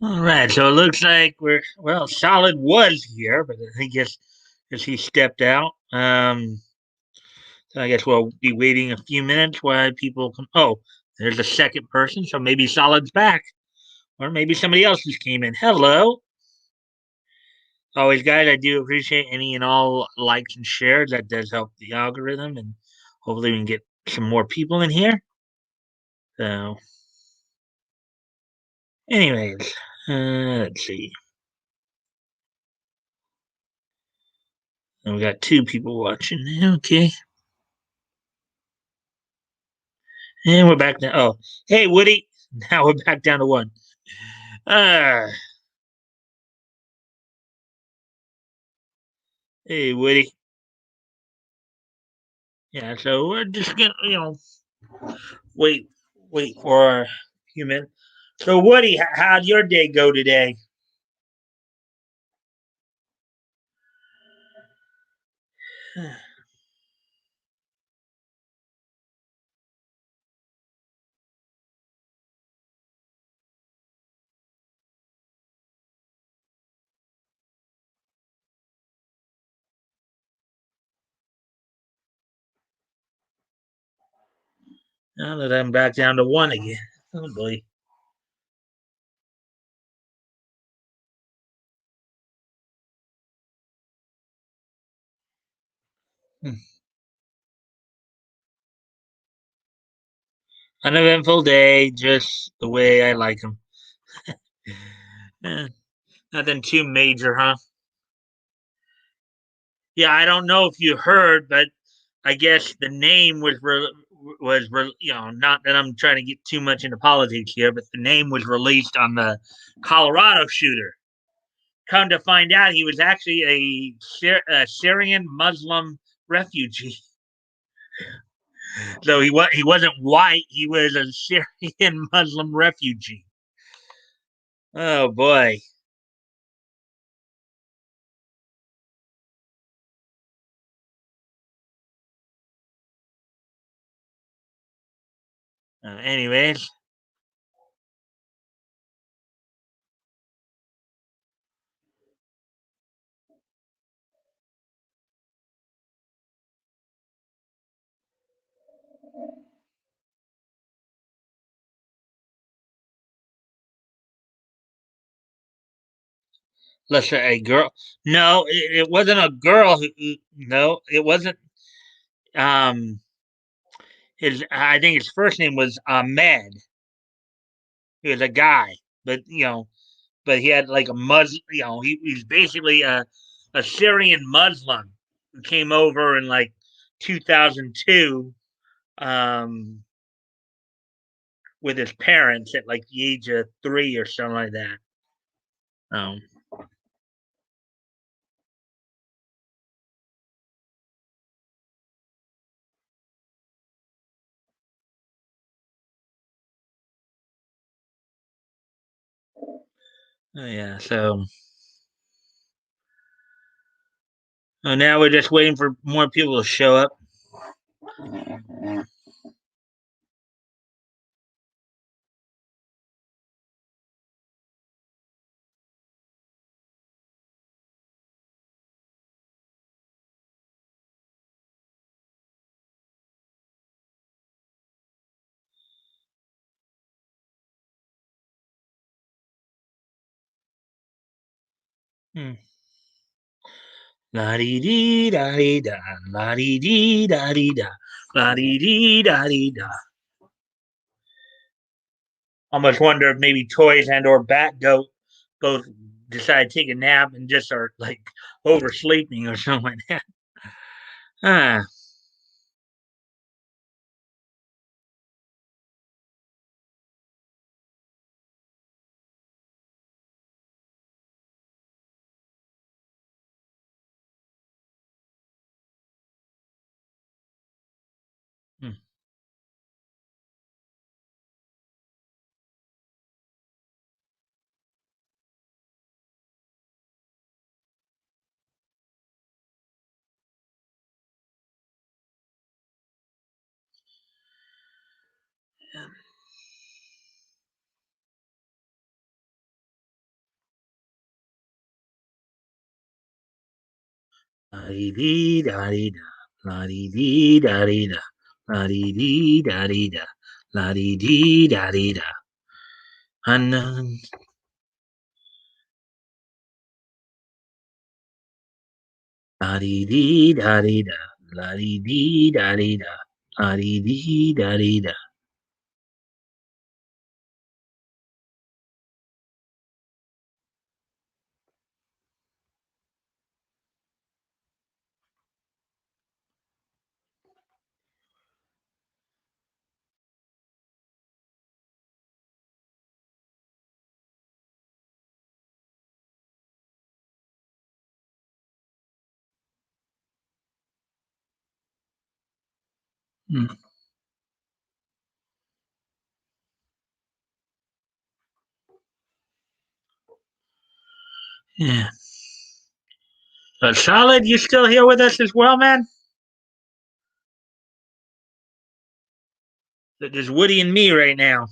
All right, so it looks like Solid was here, but I guess he stepped out. So I guess we'll be waiting a few minutes while people come. Oh, there's a second person, so maybe Solid's back, or maybe somebody else just came in. Hello. Always, guys, I do appreciate any and all likes and shares. That does help the algorithm, and hopefully we can get some more people in here. So, anyways, let's see. And we got two people watching. Okay. And we're back down. Oh, hey, Woody. Now we're back down to one. Uh, hey, Woody. Yeah, so we're just gonna, wait, wait for a few minutes. So, Woody, how'd your day go today? Now that I'm back down to one again. Oh boy. Hmm. Uneventful day, just the way I like them. Nothing too major, huh? Yeah, I don't know if you heard, but I guess the name not that I'm trying to get too much into politics here, but the name was released on the Colorado shooter. Come to find out, he was actually a Syrian Muslim refugee. So he wasn't white; he was a Syrian Muslim refugee. Oh boy. Anyways, let's say a girl. No, it wasn't a girl. No, it wasn't. Um, his I think his first name was Ahmed. He was a guy, but but he had like a Muslim. He's basically a Syrian Muslim who came over in like 2002 um, with his parents at like the age of 3 or something like that. Um, yeah, so now we're just waiting for more people to show up. Hmm. La di di da di da, la di di da di da, la di di da di da. Almost wonder if maybe Toys and or Bat Goat both decide to take a nap and just are like oversleeping or something like that. Ah, hmm. La dee dee da dee da. La dee dee da dee da. La dee dee da dee da. La dee dee da dee da. And la dee dee da dee da. La dee dee da dee da. La dee dee da dee da. Hmm. Yeah. Solid, you still here with us as well, man? There's Woody and me right now.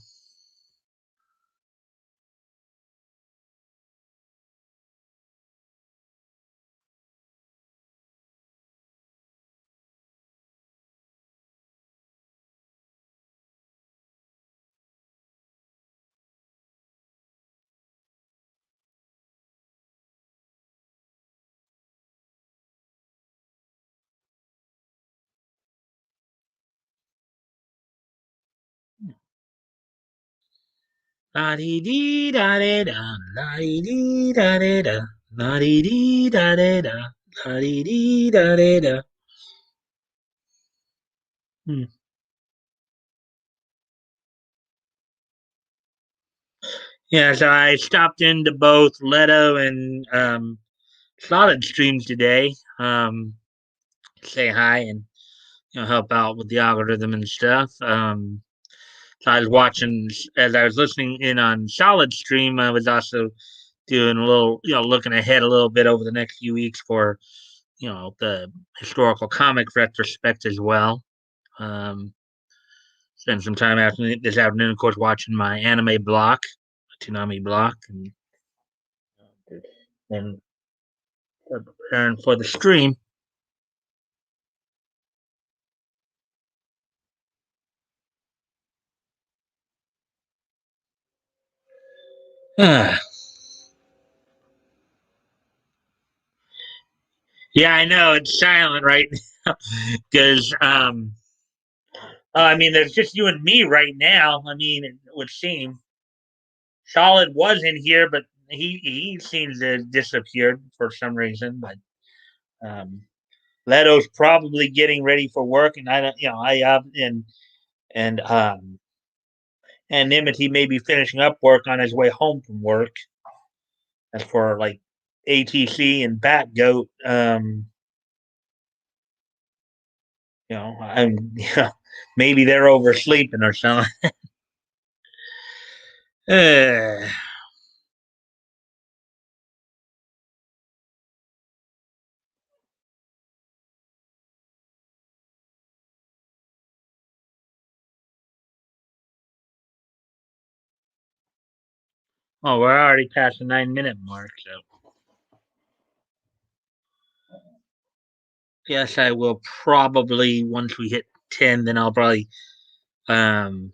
La dee dee da da da. La dee dee da da da. La dee dee da da da. La dee dee da da da. Hmm. Yeah, so I stopped into both Leto and Solid streams today. Say hi and help out with the algorithm and stuff. So I was watching as I was listening in on Solid stream. I was also doing a little, looking ahead a little bit over the next few weeks for the historical comic retrospect as well. Um, Spend some time after this afternoon, of course, watching my anime block, Toonami block, and preparing for the stream. Yeah, I know it's silent right now because I mean, there's just you and me right now. I mean, it would seem Solid was in here, but he seems to have disappeared for some reason. But um, Leto's probably getting ready for work, and I don't, and Nimity may be finishing up work on his way home from work. As for like ATC and Batgoat, I'm maybe they're oversleeping or something. uh, oh, we're already past the 9 minute mark, so yes, I will probably once we hit 10, then I'll probably um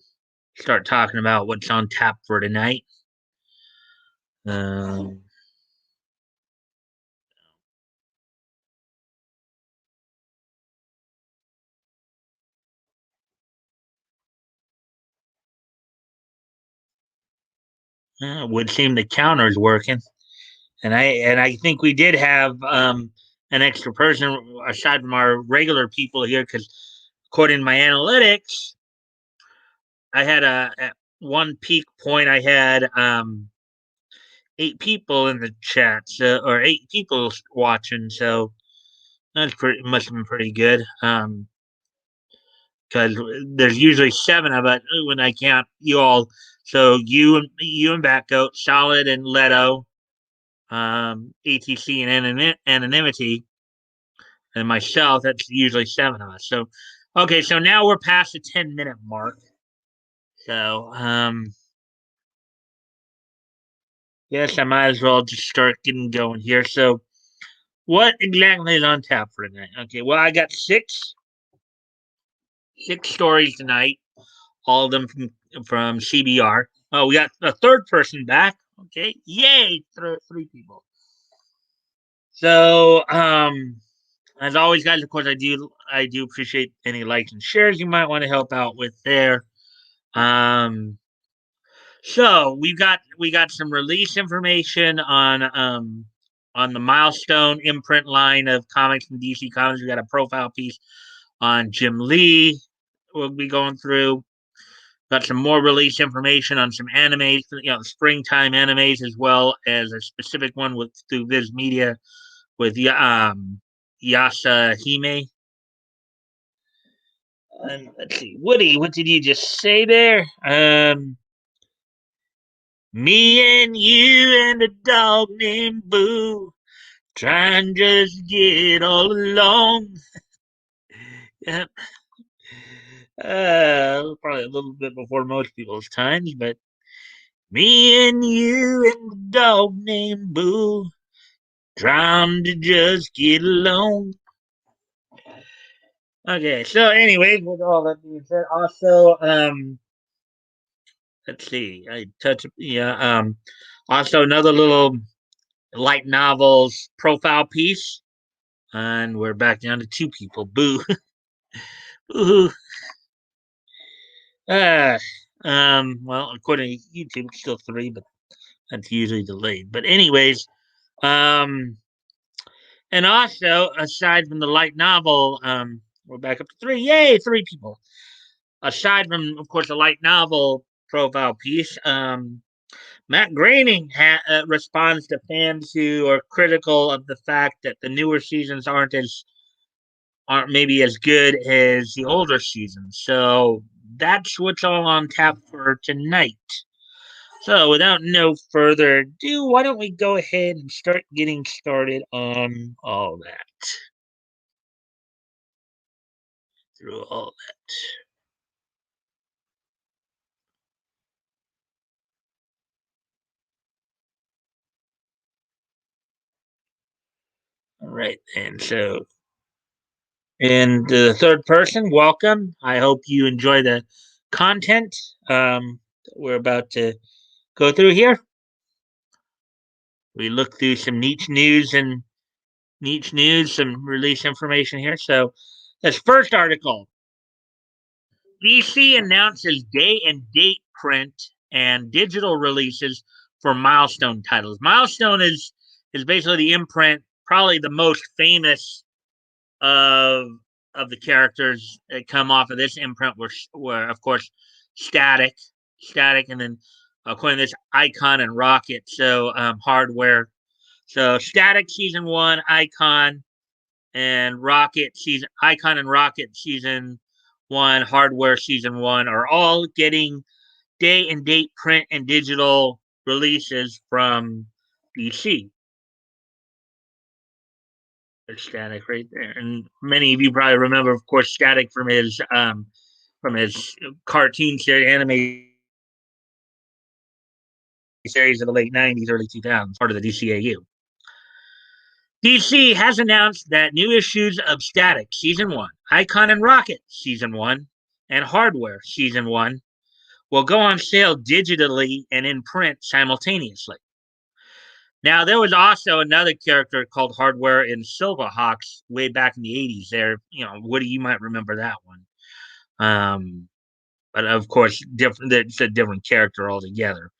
start talking about what's on tap for tonight. Um, would seem the counter's working, and I think we did have an extra person aside from our regular people here because according to my analytics, I had at one peak point I had 8 people in the chat, so, or 8 people watching. So that's pretty must have been pretty good. Because there's usually 7 of us when I count you all. So you and Batgoat, Solid and Leto, ATC and Anonymity, and myself. That's usually 7 of us. So okay, so now we're past the 10-minute mark. So yes, I might as well just start getting going here. So What exactly is on tap for tonight? Okay, well, I got six stories tonight, all of them from CBR. Oh, we got a third person back. Okay, yay, three people. So, as always, guys, of course, I do appreciate any likes and shares you might want to help out with there. Um, so we got some release information on the Milestone imprint line of comics from DC Comics. We got a profile piece on Jim Lee. We'll be going through. Got some more release information on some animes, springtime animes, as well as a specific one with through Viz Media with Yasa Hime. And let's see, Woody, what did you just say there? Me and you and a dog named Boo trying just to get all along. Yep. Probably a little bit before most people's times, but me and you and the dog named Boo trying to just get along. Okay, so anyways, with all that being said, also, let's see, I touch, yeah, also another little light novels profile piece, and we're back down to two people. Boo, boo. Uh, well, according to YouTube, it's still three, but that's usually delayed. But anyways, um, and also aside from the light novel, we're back up to three. Yay, three people. Aside from, of course, the light novel profile piece, Matt Groening responds to fans who are critical of the fact that the newer seasons aren't maybe as good as the older seasons. So that's what's all on tap for tonight. So without no further ado, why don't we go ahead and start getting started on all that? Through all that. All right, and so and the third person, welcome. I hope you enjoy the content that we're about to go through here. We look through some niche news, some release information here. So, this first article: DC announces day and date print and digital releases for Milestone titles. Milestone is basically the imprint, probably the most famous of of the characters that come off of this imprint were of course static, static, and then according to this, Icon and Rocket. So hardware. So static season one, Icon and Rocket season one, hardware season one are all getting day and date print and digital releases from DC. There's Static right there, and many of you probably remember, of course, Static from his cartoon series, anime series of the late '90s, early 2000s, part of the DCAU. DC has announced that new issues of Static Season 1, Icon and Rocket Season 1, and Hardware Season 1 will go on sale digitally and in print simultaneously. Now, there was also another character called Hardware in Silverhawks way back in the '80s. There, Woody, you might remember that one. Um, but of course, different. It's a different character altogether.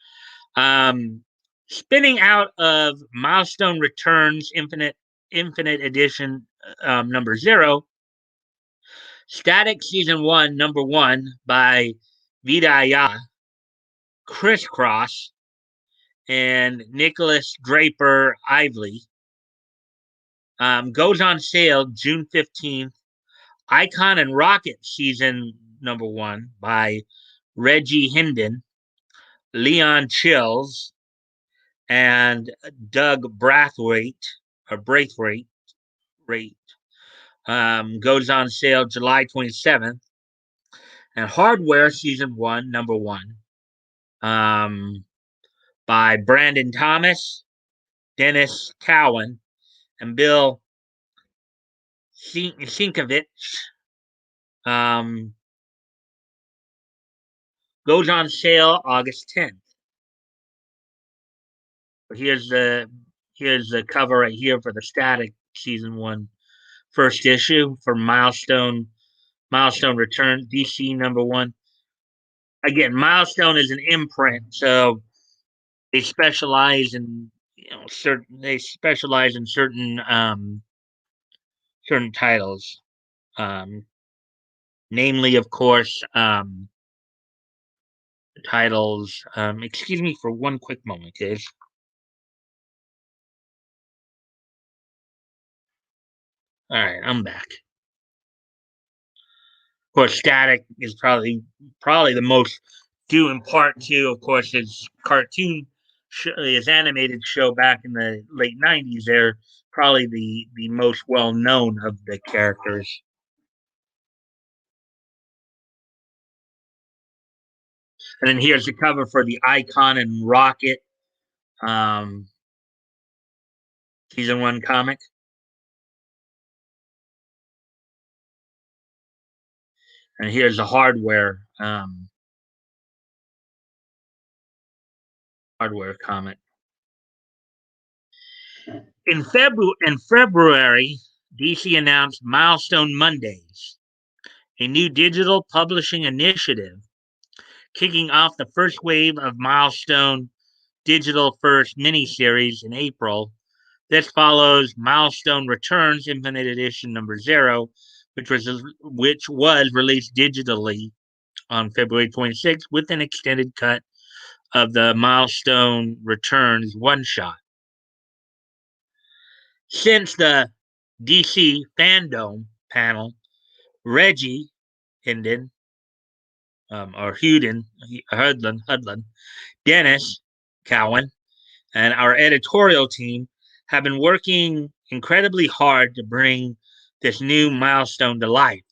Um, Spinning out of Milestone Returns Infinite Edition number 0, Static Season 1 number 1 by Vida Crisscross, and Nicholas Draper Ively goes on sale June 15th. Icon and Rocket Season number 1 by Reggie Hinden, Leon Chills, and Doug Braithwaite goes on sale July 27th. And Hardware Season 1, number 1, by Brandon Thomas, Dennis Cowan, and Bill Sienkiewicz. Um, goes on sale August 10th. Here's the here's the cover right here for the Static season 1 first issue for Milestone Returns DC #1. Again, Milestone is an imprint, so they specialize in certain titles, um, namely, of course, titles. Excuse me for one quick moment, kids. All right, I'm back. Of course, Static is probably the most due in part to, of course, his animated show back in the late '90s. They're probably the most well known of the characters. And then here's the cover for the Icon and Rocket um, season 1 comic. And here's the hardware comic. In February, DC announced Milestone Mondays, a new digital publishing initiative kicking off the first wave of Milestone Digital First miniseries in April. This follows Milestone Returns Infinite Edition #0, which was released digitally on February 26th with an extended cut of the Milestone Returns one shot. Since the DC Fandom panel, Reggie Hinden, or Hudlin, Dennis Cowan, and our editorial team have been working incredibly hard to bring this new milestone to life.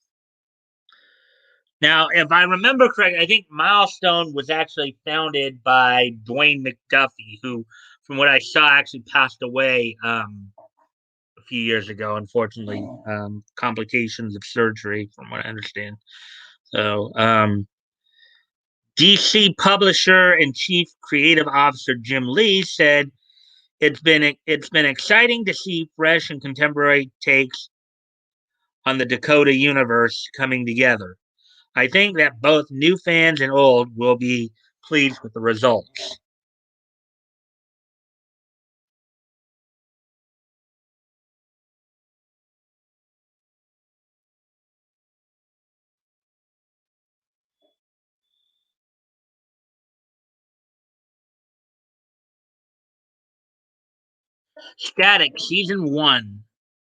Now, if I remember correctly, I think Milestone was actually founded by Dwayne McDuffie, who, from what I saw, actually passed away a few years ago, unfortunately, complications of surgery, from what I understand. So, DC publisher and chief creative officer Jim Lee said it's been exciting to see fresh and contemporary takes on the Dakota universe coming together. I think that both new fans and old will be pleased with the results. Static season 1,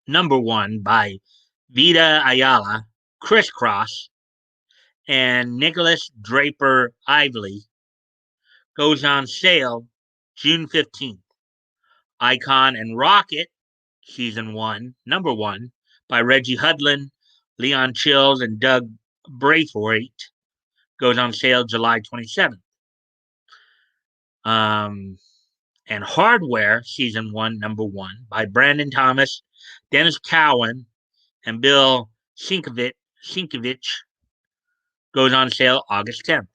#1 by Vita Ayala, Crisscross, and Nicholas Draper Ively goes on sale June 15th. Icon and Rocket season 1, #1 by Reggie Hudlin, Leon Chills, and Doug Braithwaite goes on sale July 27th. Um, and Hardware season 1, #1 by Brandon Thomas, Dennis Cowan, and Bill Sienkiewicz goes on sale August 10th.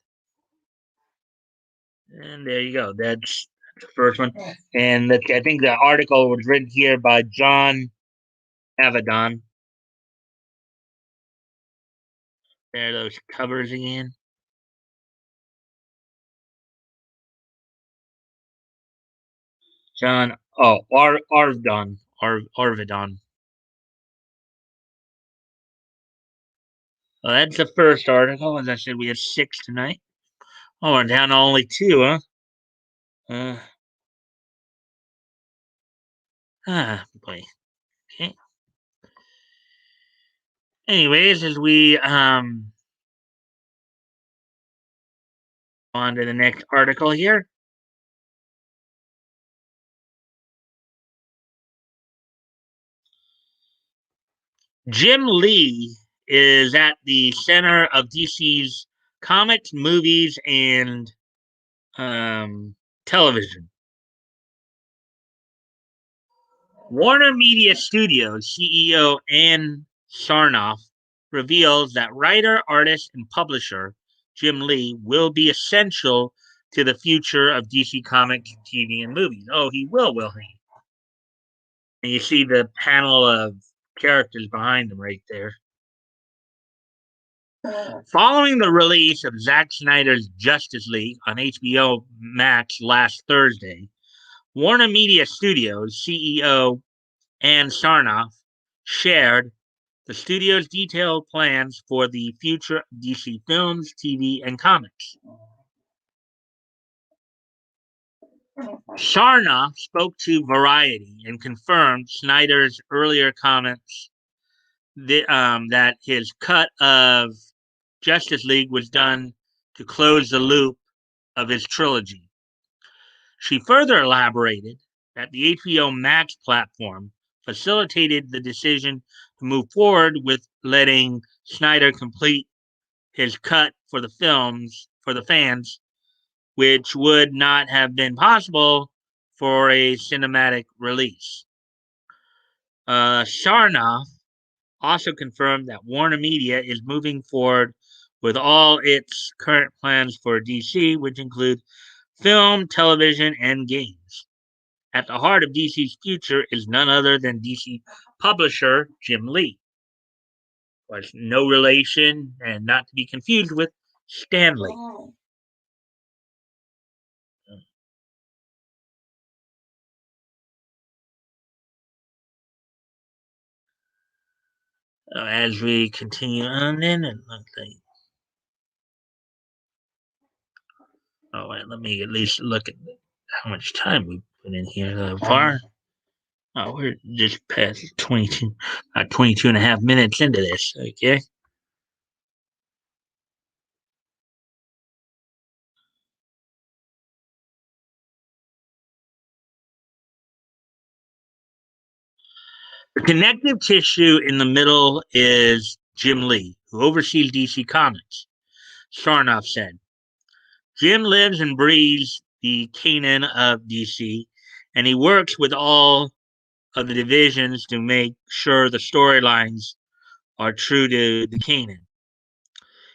And there you go. That's the first one. And I think the article was written here by John Avedon. There are those covers again. John, Arvidon. Well, that's the first article. As I said, we have 6 tonight. Oh, we're down to only 2, huh? Uh, boy. Okay. Anyways, as we on to the next article here. Jim Lee is at the center of DC's comics, movies, and television. Warner Media Studios CEO Ann Sarnoff reveals that writer, artist, and publisher Jim Lee will be essential to the future of DC Comics TV and movies. Oh, he will he? And you see the panel of characters behind him right there. Following the release of Zack Snyder's Justice League on HBO Max last Thursday, Warner Media Studios CEO Ann Sarnoff shared the studio's detailed plans for the future of DC films, TV, and comics. Sarnoff spoke to Variety and confirmed Snyder's earlier comments that his cut of Justice League was done to close the loop of his trilogy. She further elaborated that the HBO Max platform facilitated the decision to move forward with letting Snyder complete his cut for the films for the fans, which would not have been possible for a cinematic release. Sarnoff also confirmed that Warner Media is moving forward with all its current plans for DC, which include film, television, and games. At the heart of DC's future is none other than DC publisher Jim Lee. Was no relation and not to be confused with Stanley. As we continue on, then, and let me at least look at how much time we put in here so far. Oh, we're just past 22 and a half minutes into this. Okay. The connective tissue in the middle is Jim Lee, who oversees DC Comics. Sarnoff said, Jim lives and breathes the Canaan of DC, and he works with all of the divisions to make sure the storylines are true to the Canaan.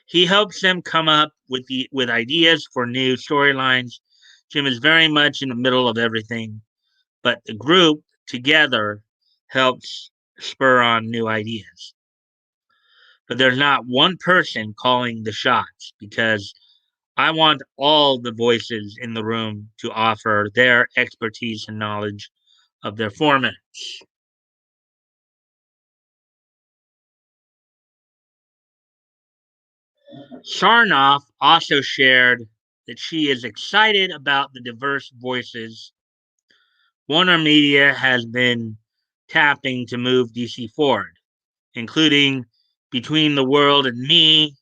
He helps them come up with ideas for new storylines. Jim is very much in the middle of everything, but the group together helps spur on new ideas. But there's not one person calling the shots because I want all the voices in the room to offer their expertise and knowledge of their formats. Sarnoff also shared that she is excited about the diverse voices Warner Media has been tapping to move DC forward, including Between the World and Me,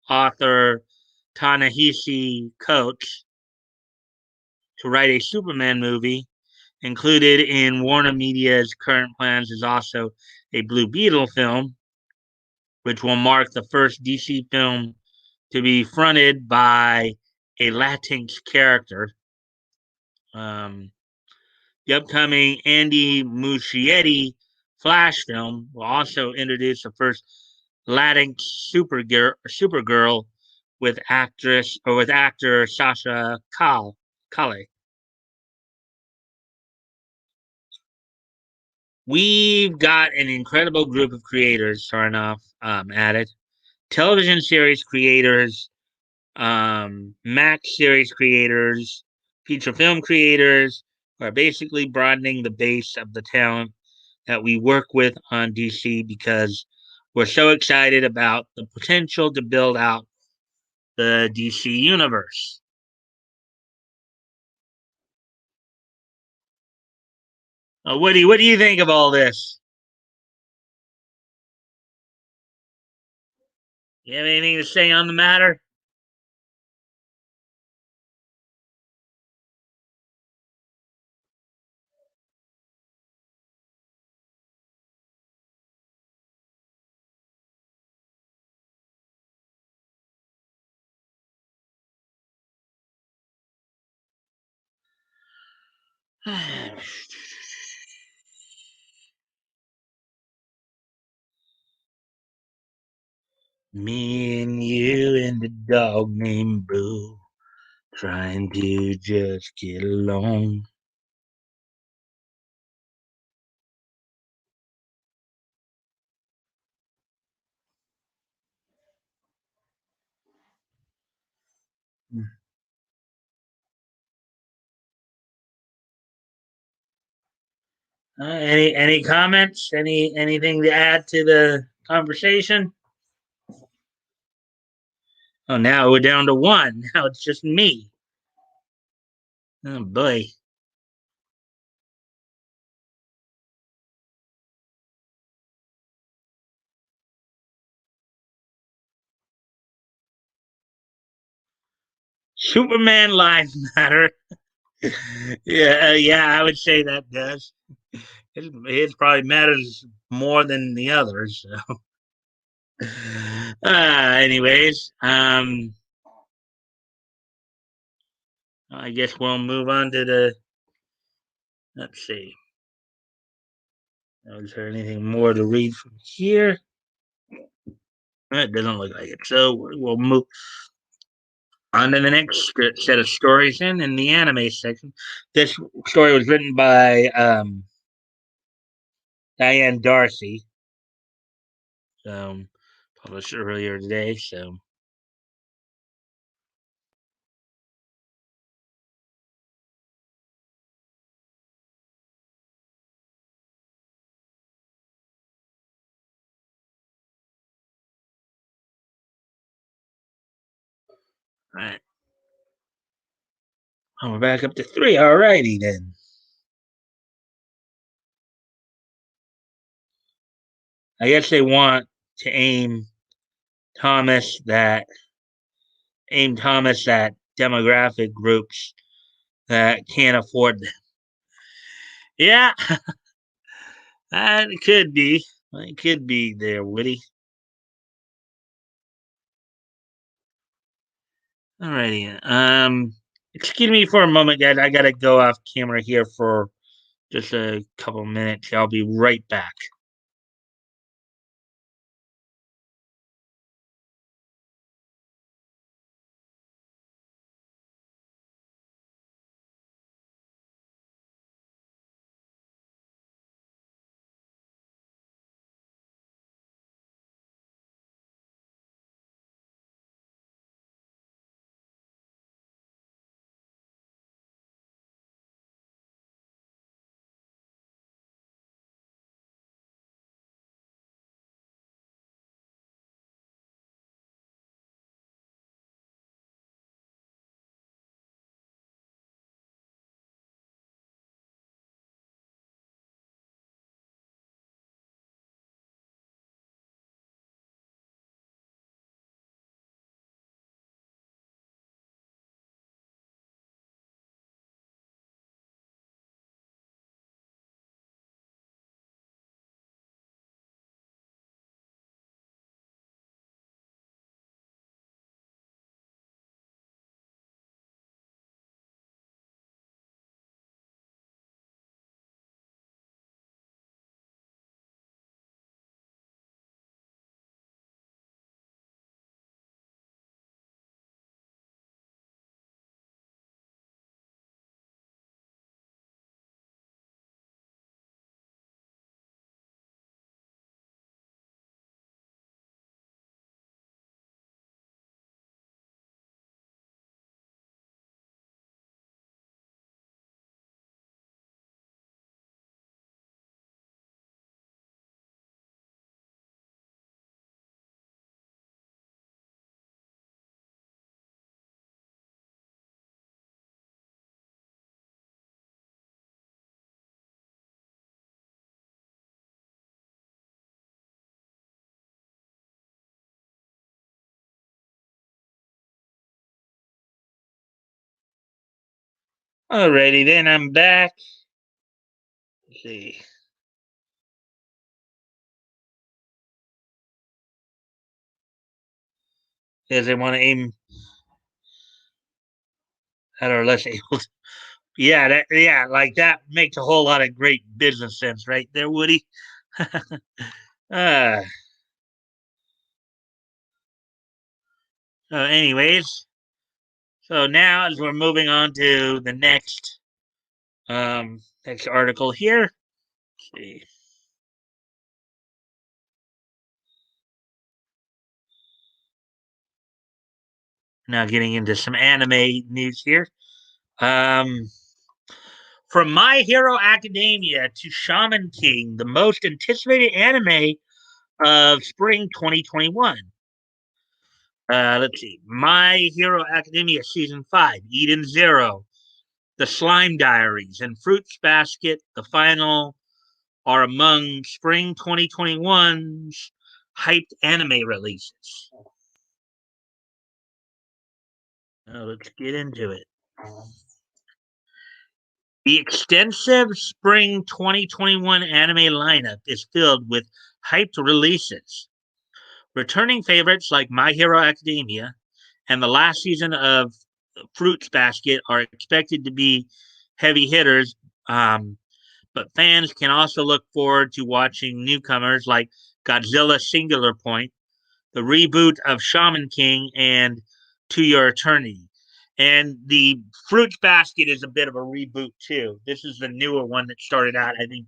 author Ta-Nehisi Coates, to write a Superman movie. Included in Warner Media's current plans is also a Blue Beetle film, which will mark the first DC film to be fronted by a Latinx character. Um, the upcoming Andy Muschietti Flash film will also introduce the first Latinx Supergirl with actor Sasha Calle. We've got an incredible group of creators, Sarnoff added. Television series creators, Max series creators, feature film creators are basically broadening the base of the talent that we work with on DC because we're so excited about the potential to build out the DC universe. What do you think of all this? You have anything to say on the matter? Me and you and the dog named Boo, trying to just get along. Any comments? Anything to add to the conversation? Oh, now we're down to one. Now it's just me. Oh boy. Superman lives matter. Yeah, yeah, I would say that does. His probably matters more than the others. So. Anyways, I guess we'll move on to the. Let's see. Is there anything more to read from here? It doesn't look like it. So we'll move on to the next set of stories in the anime section. This story was written by Diane Darcy, published earlier today. So, all right. Oh, we're back up to three. All righty then. I guess they want to Thomas that Thomas at demographic groups that can't afford them. Yeah, that could be. It could be there, Woody. Alrighty. Excuse me for a moment, guys. I gotta go off camera here for just a couple minutes. I'll be right back. Alrighty then, I'm back. Let's see. As they want to aim at our less able. Yeah, like that makes a whole lot of great business sense, right there, Woody. uh, Anyways, so now as we're moving on to the next article here. Let's see. Now getting into some anime news here. Um, from My Hero Academia to Shaman King, the most anticipated anime of spring 2021. Let's see. My Hero Academia Season 5, Eden Zero, The Slime Diaries, and Fruits Basket, the final, are among spring 2021's hyped anime releases. Now let's get into it. The extensive spring 2021 anime lineup is filled with hyped releases. Returning favorites like My Hero Academia and the last season of Fruits Basket are expected to be heavy hitters, but fans can also look forward to watching newcomers like Godzilla Singular Point, the reboot of Shaman King, and To Your Eternity. And the Fruits Basket is a bit of a reboot too. This is the newer one that started out, I think,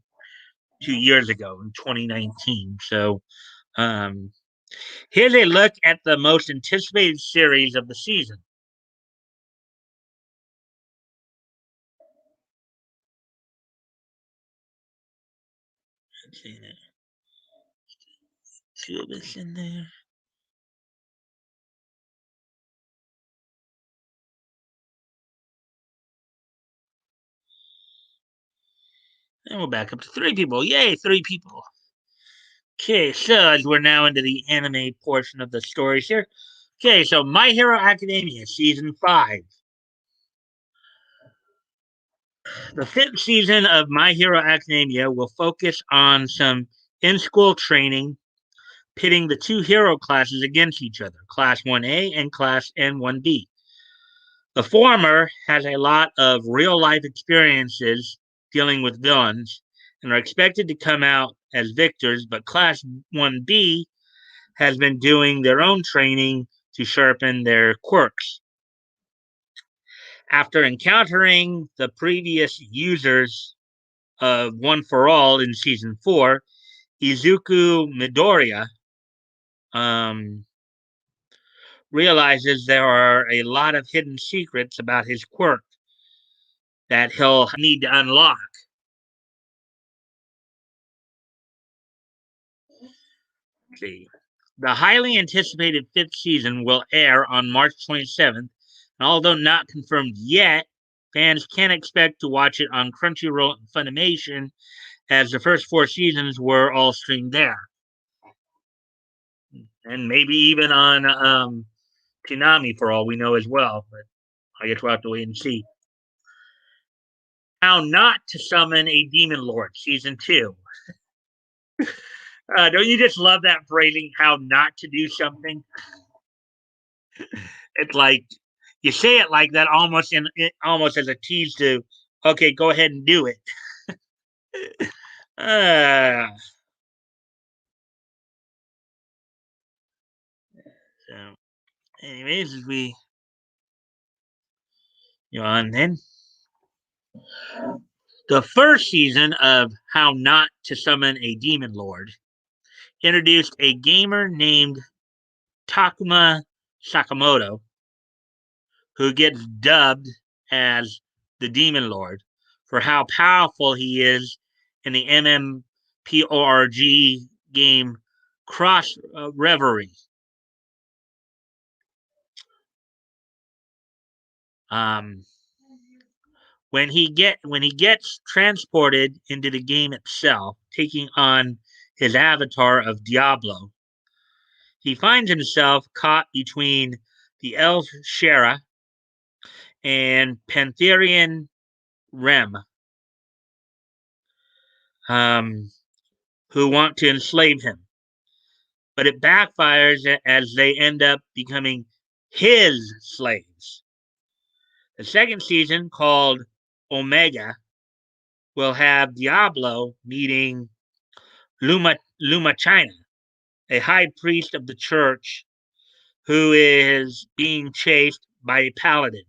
2 years ago in 2019. So um, here's a look at the most anticipated series of the season. Let's see, two of us in there. And we're back up to three people. Yay, three people. Okay, so as we're now into the anime portion of the stories here. Okay, so My Hero Academia Season 5. The fifth season of My Hero Academia will focus on some in school training, pitting the two hero classes against each other, Class 1A and Class N1B. The former has a lot of real life experiences dealing with villains and are expected to come out as victors, but Class 1B has been doing their own training to sharpen their quirks. After encountering the previous users of One for All in season 4, Izuku Midoriya um, realizes there are a lot of hidden secrets about his quirk that he'll need to unlock. Let's see. The highly anticipated fifth season will air on March 27th, and although not confirmed yet, fans can expect to watch it on Crunchyroll and Funimation, as the first four seasons were all streamed there. And maybe even on Toonami for all we know as well. But I guess we'll have to wait and see. How Not to Summon a Demon Lord, Season 2. Don't you just love that phrasing, how not to do something? It's like you say it like that almost as a tease to, okay, go ahead and do it. Uh, so, anyways, as we go on then. The first season of How Not to Summon a Demon Lord introduced a gamer named Takuma Sakamoto, who gets dubbed as the Demon Lord for how powerful he is in the MMORPG game Cross Reverie. Um, when he gets transported into the game itself, taking on his avatar of Diablo, he finds himself caught between the elf Shera and Pantherian Rem, um, who want to enslave him. But it backfires as they end up becoming his slaves. The second season, called Omega, will have Diablo meeting Luma China, a high priest of the church who is being chased by a paladin.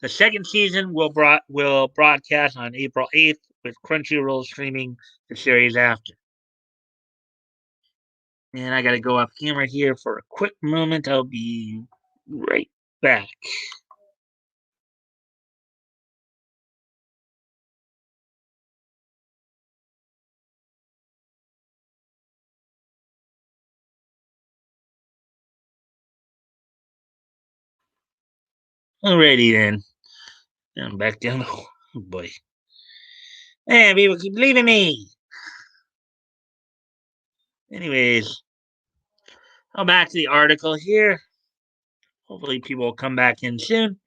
The second season will broadcast on April 8th, with Crunchyroll streaming the series after. And I got to go off camera here for a quick moment. I'll be right back. Alrighty then. I'm back down. Oh boy. Man, people keep leaving me. Anyways, I'll back to the article here. Hopefully, people will come back in soon.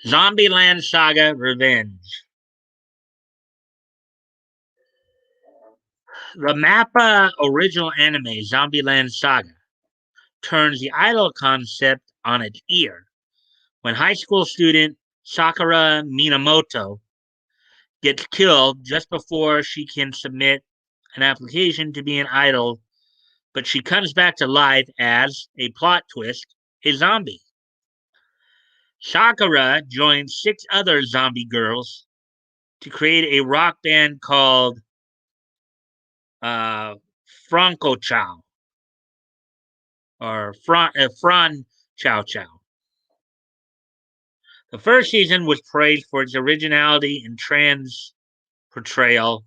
Zombieland Saga Revenge. The Mappa original anime Zombieland Saga turns the idol concept on its ear when high school student Sakura Minamoto gets killed just before she can submit an application to be an idol, but she comes back to life as a plot twist, a zombie. Sakura joins six other zombie girls to create a rock band called uh, Franco Chow or Fran Chow Chow. The first season was praised for its originality and trans portrayal.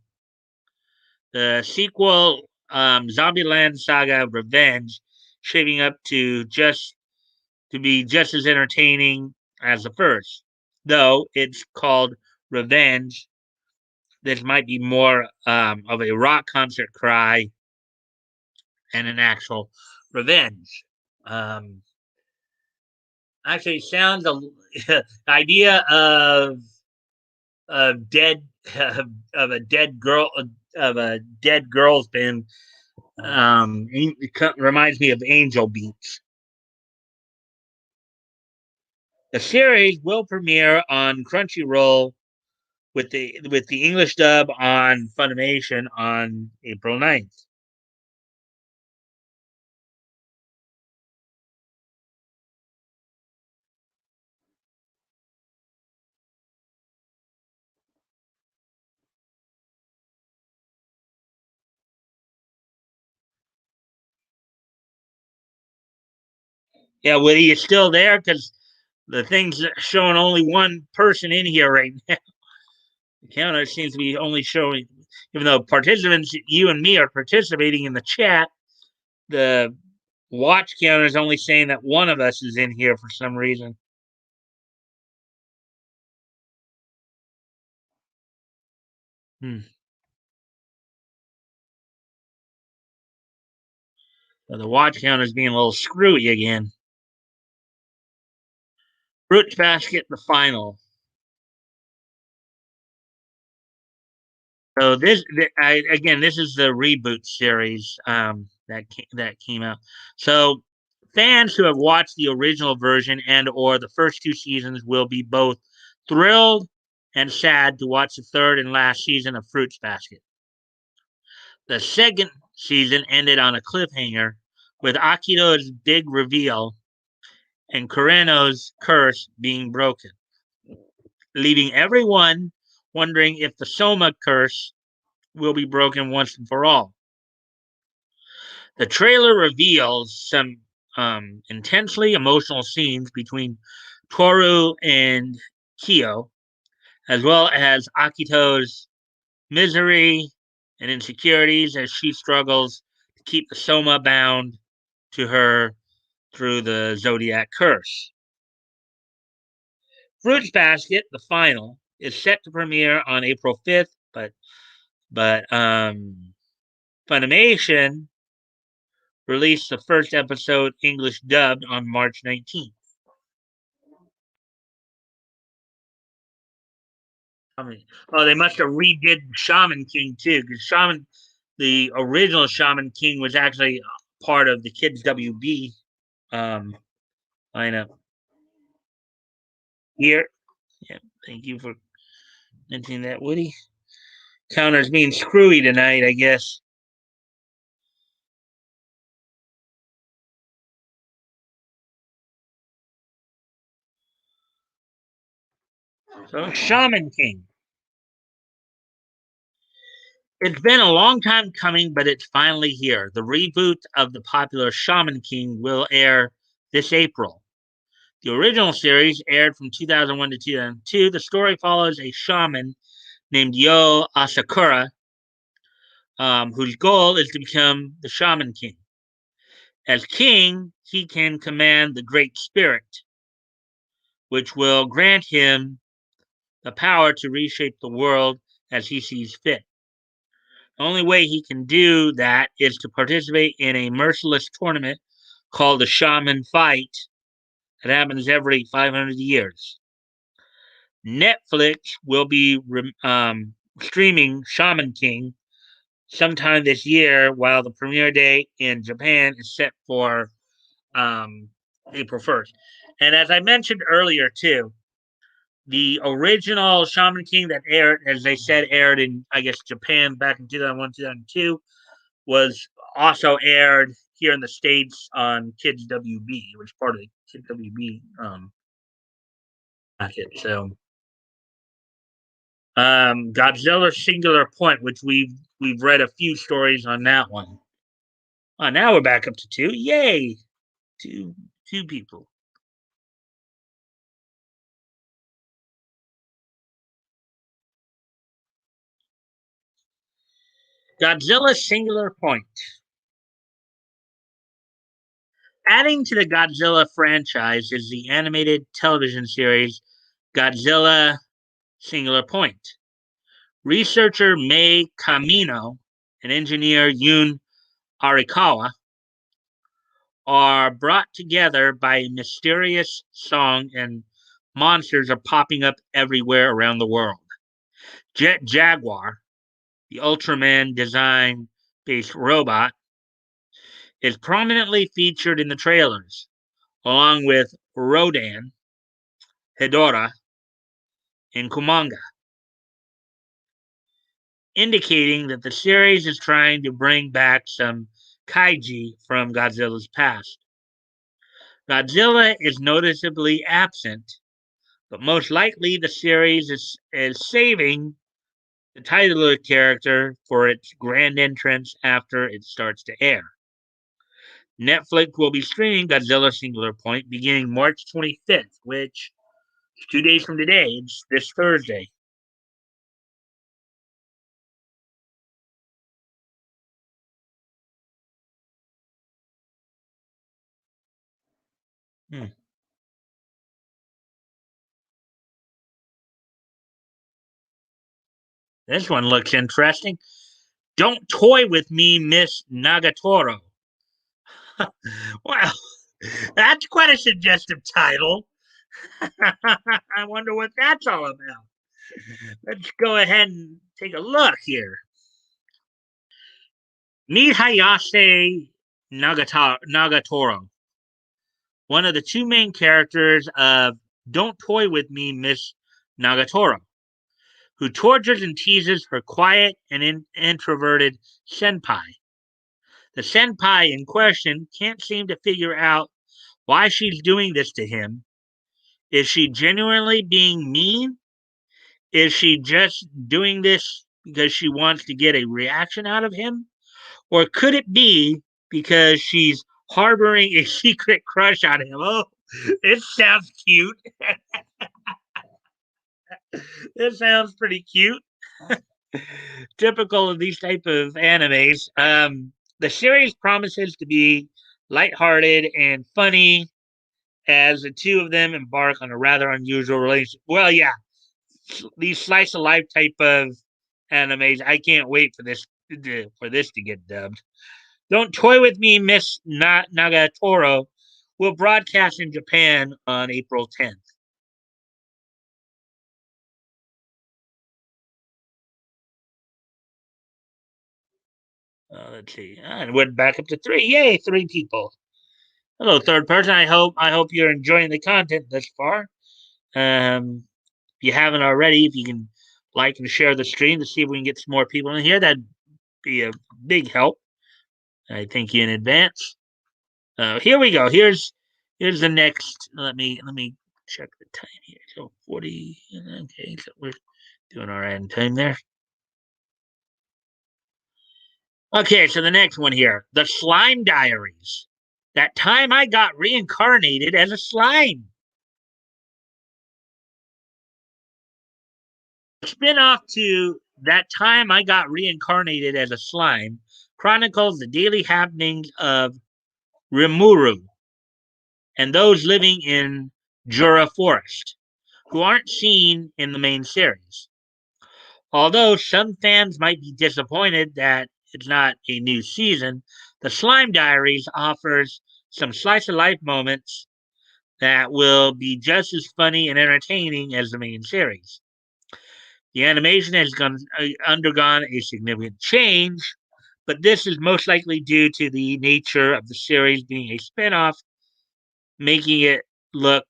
The sequel, Zombieland Saga Revenge, shaping up to be just as entertaining as the first. Though it's called Revenge, this might be more of a rock concert cry and an actual revenge. Um, Actually, sounds the idea of dead of a dead girl of a dead girl's band reminds me of Angel Beats. The series will premiere on Crunchyroll with the English dub on Funimation on April 9th. Yeah, Woody, you still there? Because the thing's showing only one person in here right now. The counter seems to be only showing, even though participants, you and me, are participating in the chat, the watch counter is only saying that one of us is in here for some reason. Hmm. So the watch counter is being a little screwy again. Fruits Basket, the final. So again, this is the reboot series that came out. So fans who have watched the original version and or the first two seasons will be both thrilled and sad to watch the third and last season of Fruits Basket. The second season ended on a cliffhanger with Akito's big reveal and Kureno's curse being broken, leaving everyone wondering if the Soma curse will be broken once and for all. The trailer reveals some intensely emotional scenes between Toru and Kyo, as well as Akito's misery and insecurities as she struggles to keep the Soma bound to her through the Zodiac curse. Fruits Basket, the final, is set to premiere on April 5th, but Funimation released the first episode English dubbed on March 19th. Oh, they must have redid Shaman King too, because the original Shaman King was actually part of the Kids WB um, lineup. Here, yeah, thank you for mentioning that, Woody. Counter's being screwy tonight, I guess. So, Shaman King. It's been a long time coming, but it's finally here. The reboot of the popular Shaman King will air this April. The original series aired from 2001 to 2002. The story follows a shaman named Yo Asakura, whose goal is to become the Shaman King. As king, he can command the Great Spirit, which will grant him the power to reshape the world as he sees fit. The only way he can do that is to participate in a merciless tournament called the Shaman Fight that happens every 500 years. Netflix will be streaming Shaman King sometime this year, while the premiere date in Japan is set for April 1st. And as I mentioned earlier, too, the original Shaman King that aired, as they said, aired in, I guess, Japan back in 2001, 2002, was also aired here in the States on Kids WB. It was part of the Kids WB packet. So, Godzilla Singular Point, which we've read a few stories on that one. Oh, now we're back up to two. Yay! Two people. Godzilla Singular Point. Adding to the Godzilla franchise is the animated television series Godzilla Singular Point. Researcher Mei Kamino and engineer Yun Arikawa are brought together by a mysterious song, and monsters are popping up everywhere around the world. Jet Jaguar, the Ultraman design based robot, is prominently featured in the trailers, along with Rodan, Hedora, and Kumanga, indicating that the series is trying to bring back some kaiji from Godzilla's past. Godzilla is noticeably absent, but most likely the series is saving the titular character for its grand entrance after it starts to air. Netflix will be streaming Godzilla Singular Point beginning March 25th, which is 2 days from today. It's this Thursday. Hmm. This one looks interesting. Don't toy with me, Miss Nagatoro. Well, that's quite a suggestive title. I wonder what that's all about. Let's go ahead and take a look here. Meet Hayase Nagatoro, one of the two main characters of Don't Toy With Me, Miss Nagatoro, who tortures and teases her quiet and introverted senpai. The senpai in question can't seem to figure out why she's doing this to him. Is she genuinely being mean? Is she just doing this because she wants to get a reaction out of him? Or could it be because she's harboring a secret crush on him? Oh, it sounds cute. It sounds pretty cute. Typical of these type of animes. The series promises to be lighthearted and funny as the two of them embark on a rather unusual relationship. Well, yeah, these slice of life type of animes. I can't wait for this to get dubbed. Don't Toy With Me, Miss Nagatoro will broadcast in Japan on April 10th. Let's see. And we're back up to three. Yay, three people. Hello, third person. I hope you're enjoying the content thus far. If you haven't already, if you can like and share the stream to see if we can get some more people in here, that'd be a big help. I thank you in advance. Here we go. Here's the next. Let me check the time here. So 40. Okay, so we're doing all right in time there. Okay, so the next one here, the Slime Diaries. That time I got reincarnated as a slime. Spin-off to That Time I Got Reincarnated as a Slime chronicles the daily happenings of Rimuru and those living in Jura Forest, who aren't seen in the main series. Although some fans might be disappointed that it's not a new season, the Slime Diaries offers some slice of life moments that will be just as funny and entertaining as the main series. The animation has undergone a significant change, but this is most likely due to the nature of the series being a spinoff, making it look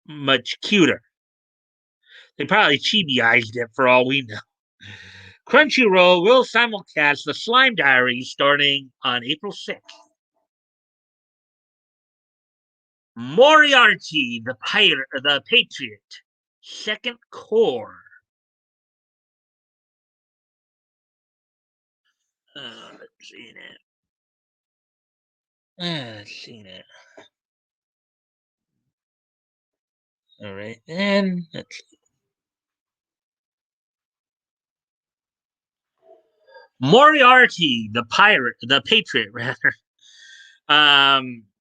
much cuter. They probably chibi-ized it for all we know. Crunchyroll will simulcast the Slime Diaries starting on April 6th. Moriarty, the Patriot, Second Core. Let's see it. Let's see it. All right, then let's Moriarty, the Patriot, rather,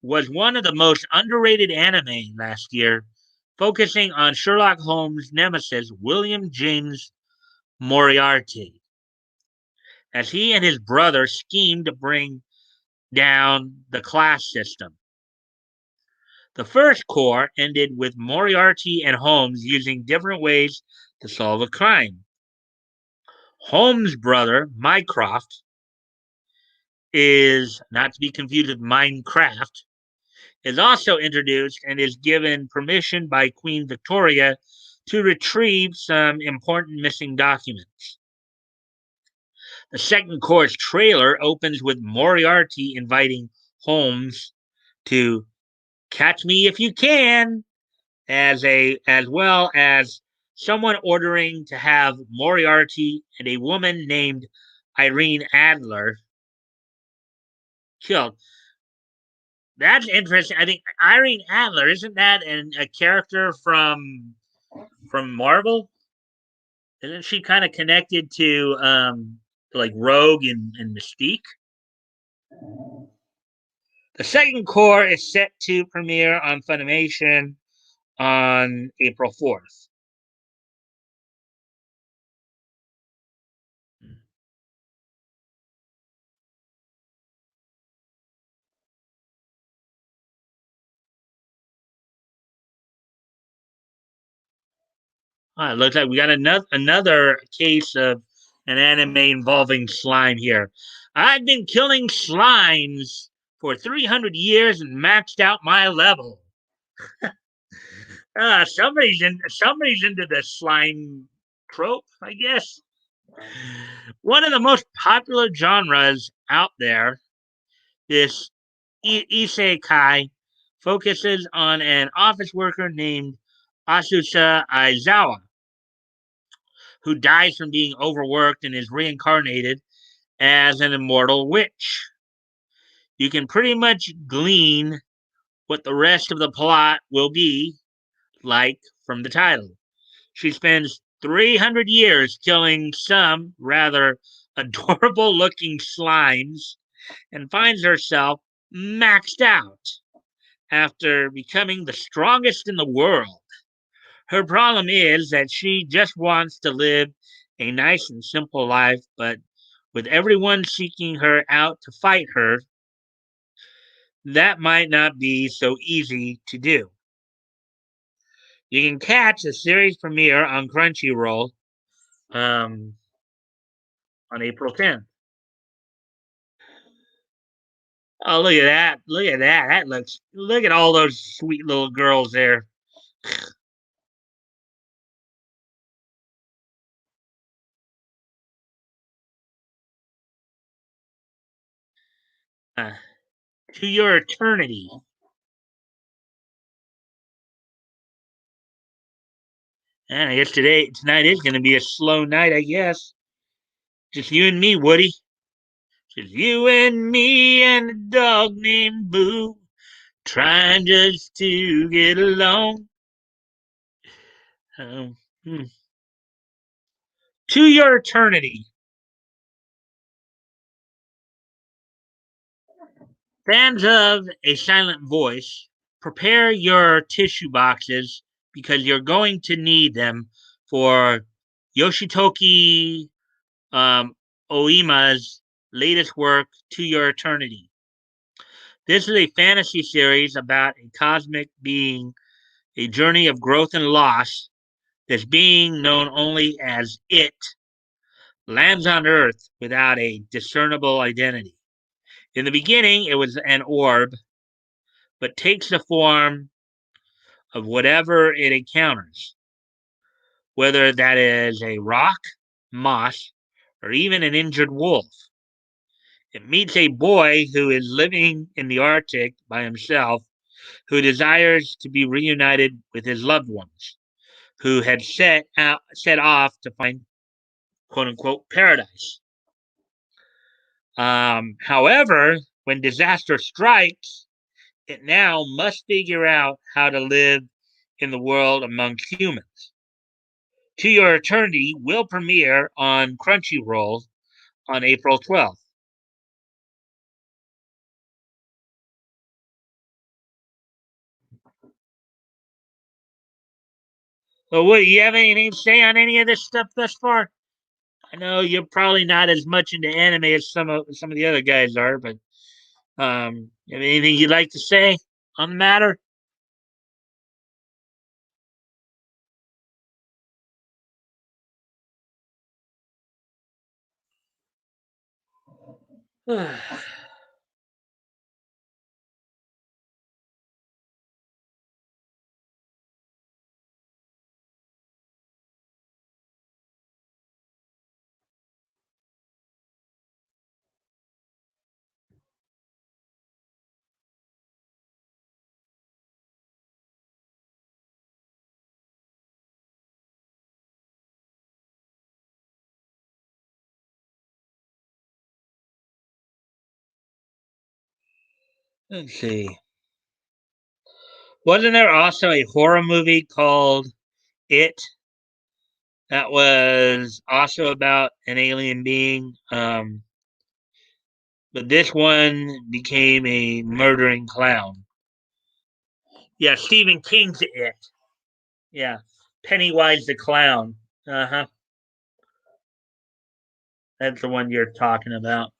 was one of the most underrated anime last year, focusing on Sherlock Holmes' nemesis, William James Moriarty, as he and his brother schemed to bring down the class system. The first core ended with Moriarty and Holmes using different ways to solve a crime. Holmes' brother, Mycroft, is not to be confused with Minecraft, is also introduced and is given permission by Queen Victoria to retrieve some important missing documents. The second course trailer opens with Moriarty inviting Holmes to catch me if you can, as well as someone ordering to have Moriarty and a woman named Irene Adler killed. That's interesting. I think Irene Adler, isn't that a character from Marvel? Isn't she kind of connected to like Rogue and Mystique? The second core is set to premiere on Funimation on April 4th. It looks like we got another case of an anime involving slime here. I've been killing slimes for 300 years and maxed out my level. Somebody's into the slime trope, I guess. One of the most popular genres out there, this isekai, focuses on an office worker named Asusa Aizawa, who dies from being overworked and is reincarnated as an immortal witch. You can pretty much glean what the rest of the plot will be like from the title. She spends 300 years killing some rather adorable looking slimes and finds herself maxed out after becoming the strongest in the world. Her problem is that she just wants to live a nice and simple life, but with everyone seeking her out to fight her, that might not be so easy to do. You can catch the series premiere on Crunchyroll um, on April 10th. Oh, look at that. Look at that. Look at all those sweet little girls there. Uh, to your eternity. And I guess tonight is going to be a slow night, I guess. Just you and me, Woody. Just you and me and a dog named Boo, trying just to get along. Um, hmm. To your eternity. Fans of A Silent Voice, prepare your tissue boxes because you're going to need them for Yoshitoki um, Oima's latest work, To Your Eternity. This is a fantasy series about a cosmic being, a journey of growth and loss. This being, known only as It, lands on Earth without a discernible identity. In the beginning, it was an orb, but takes the form of whatever it encounters, whether that is a rock, moss, or even an injured wolf. It meets a boy who is living in the Arctic by himself, who desires to be reunited with his loved ones, who had set off to find quote unquote paradise. However, when disaster strikes, it now must figure out how to live in the world among humans. To Your Eternity will premiere on Crunchyroll on April 12th. So, what, you have anything to say on any of this stuff thus far? I know you're probably not as much into anime as some of the other guys are, but you have anything you'd like to say on the matter? Let's see. Wasn't there also a horror movie called It that was also about an alien being? But this one became a murdering clown. Yeah, Stephen King's It. Yeah, Pennywise the clown. Uh huh. That's the one you're talking about.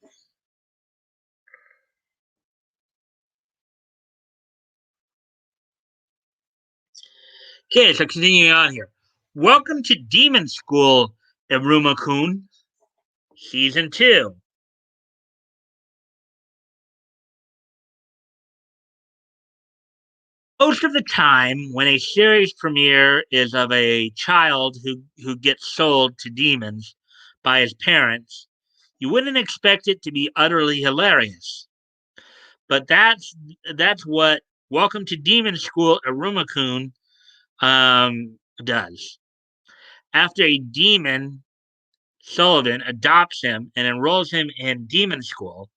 Okay, so continuing on here. Welcome to Demon School, Iruma Kun, Season 2. Most of the time, when a series premiere is of a child who gets sold to demons by his parents, you wouldn't expect it to be utterly hilarious. But that's what Welcome to Demon School Arumakun does. After a demon, Sullivan adopts him and enrolls him in demon school,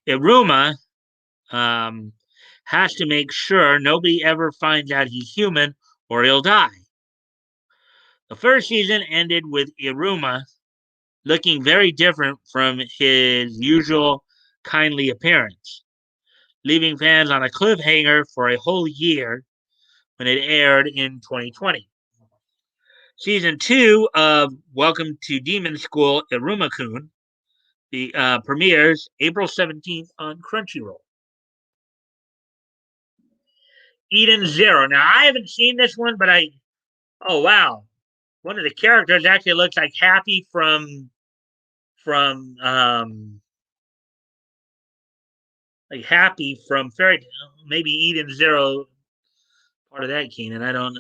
Iruma um, has to make sure nobody ever finds out he's human or he'll die. The first season ended with Iruma looking very different from his usual kindly appearance, leaving fans on a cliffhanger for a whole year when it aired in 2020. Season 2 of Welcome to Demon School Irumakun the premieres April 17th on Crunchyroll. Eden Zero. Now, I haven't seen this one, but oh, wow. One of the characters actually looks like Happy from like Happy from Fairy Tale. Maybe Eden Zero, part of that, Keenan. I don't,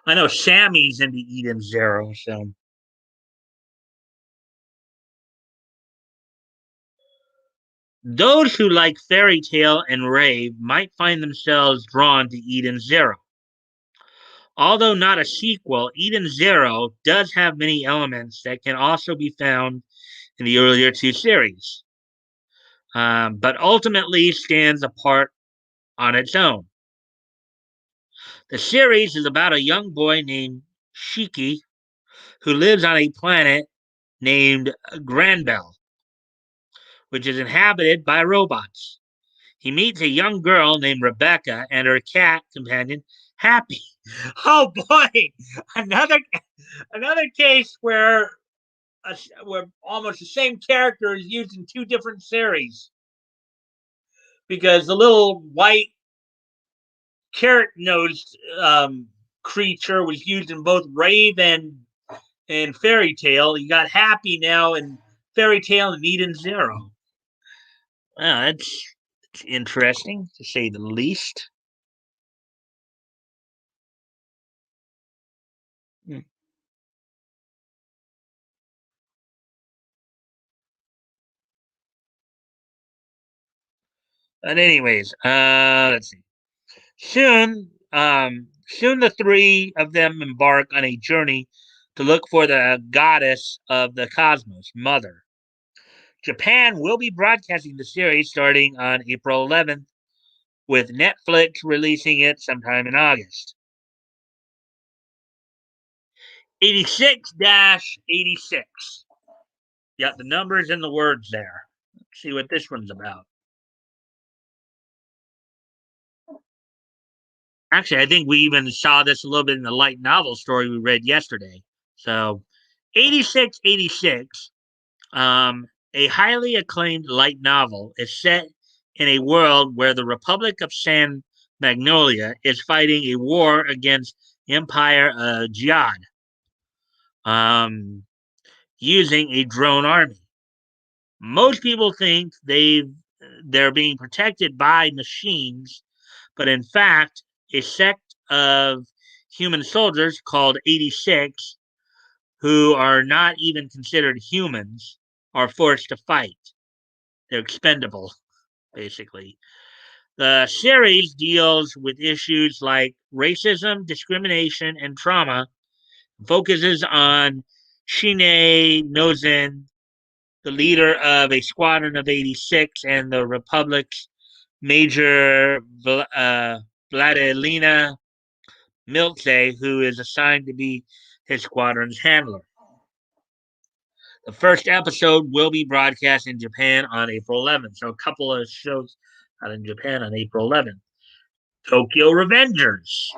I know Sammy's into Eden Zero, so. Those who like Fairy Tale and Rave might find themselves drawn to Eden Zero. Although not a sequel, Eden Zero does have many elements that can also be found in the earlier two series, but ultimately stands apart on its own. The series is about a young boy named Shiki who lives on a planet named Granbell, which is inhabited by robots. He meets a young girl named Rebecca and her cat companion, Happy. Oh boy, another another case where almost the same character is used in two different series because the little white carrot-nosed creature was used in both Rave and Fairy Tale. You got Happy now in Fairy Tale and Eden Zero. Wow, that's interesting to say the least. Hmm. But anyways, let's see. Soon the three of them embark on a journey to look for the goddess of the cosmos, Mother. Japan will be broadcasting the series starting on April 11th, with Netflix releasing it sometime in August. 86 86. Got the numbers and the words there. Let's see what this one's about. Actually, I think we even saw this a little bit in the light novel story we read yesterday. So, 86, a highly acclaimed light novel, is set in a world where the Republic of San Magnolia is fighting a war against Empire Jihad, um, using a drone army. Most people think they're being protected by machines, but in fact, a sect of human soldiers called 86, who are not even considered humans, are forced to fight. They're expendable, basically. The series deals with issues like racism, discrimination, and trauma, focuses on Shine Nozin, the leader of a squadron of 86 and the Republic's Major Vladilena Milce, who is assigned to be his squadron's handler. The first episode will be broadcast in Japan on April 11th. So a couple of shows out in Japan on April 11th. Tokyo Revengers.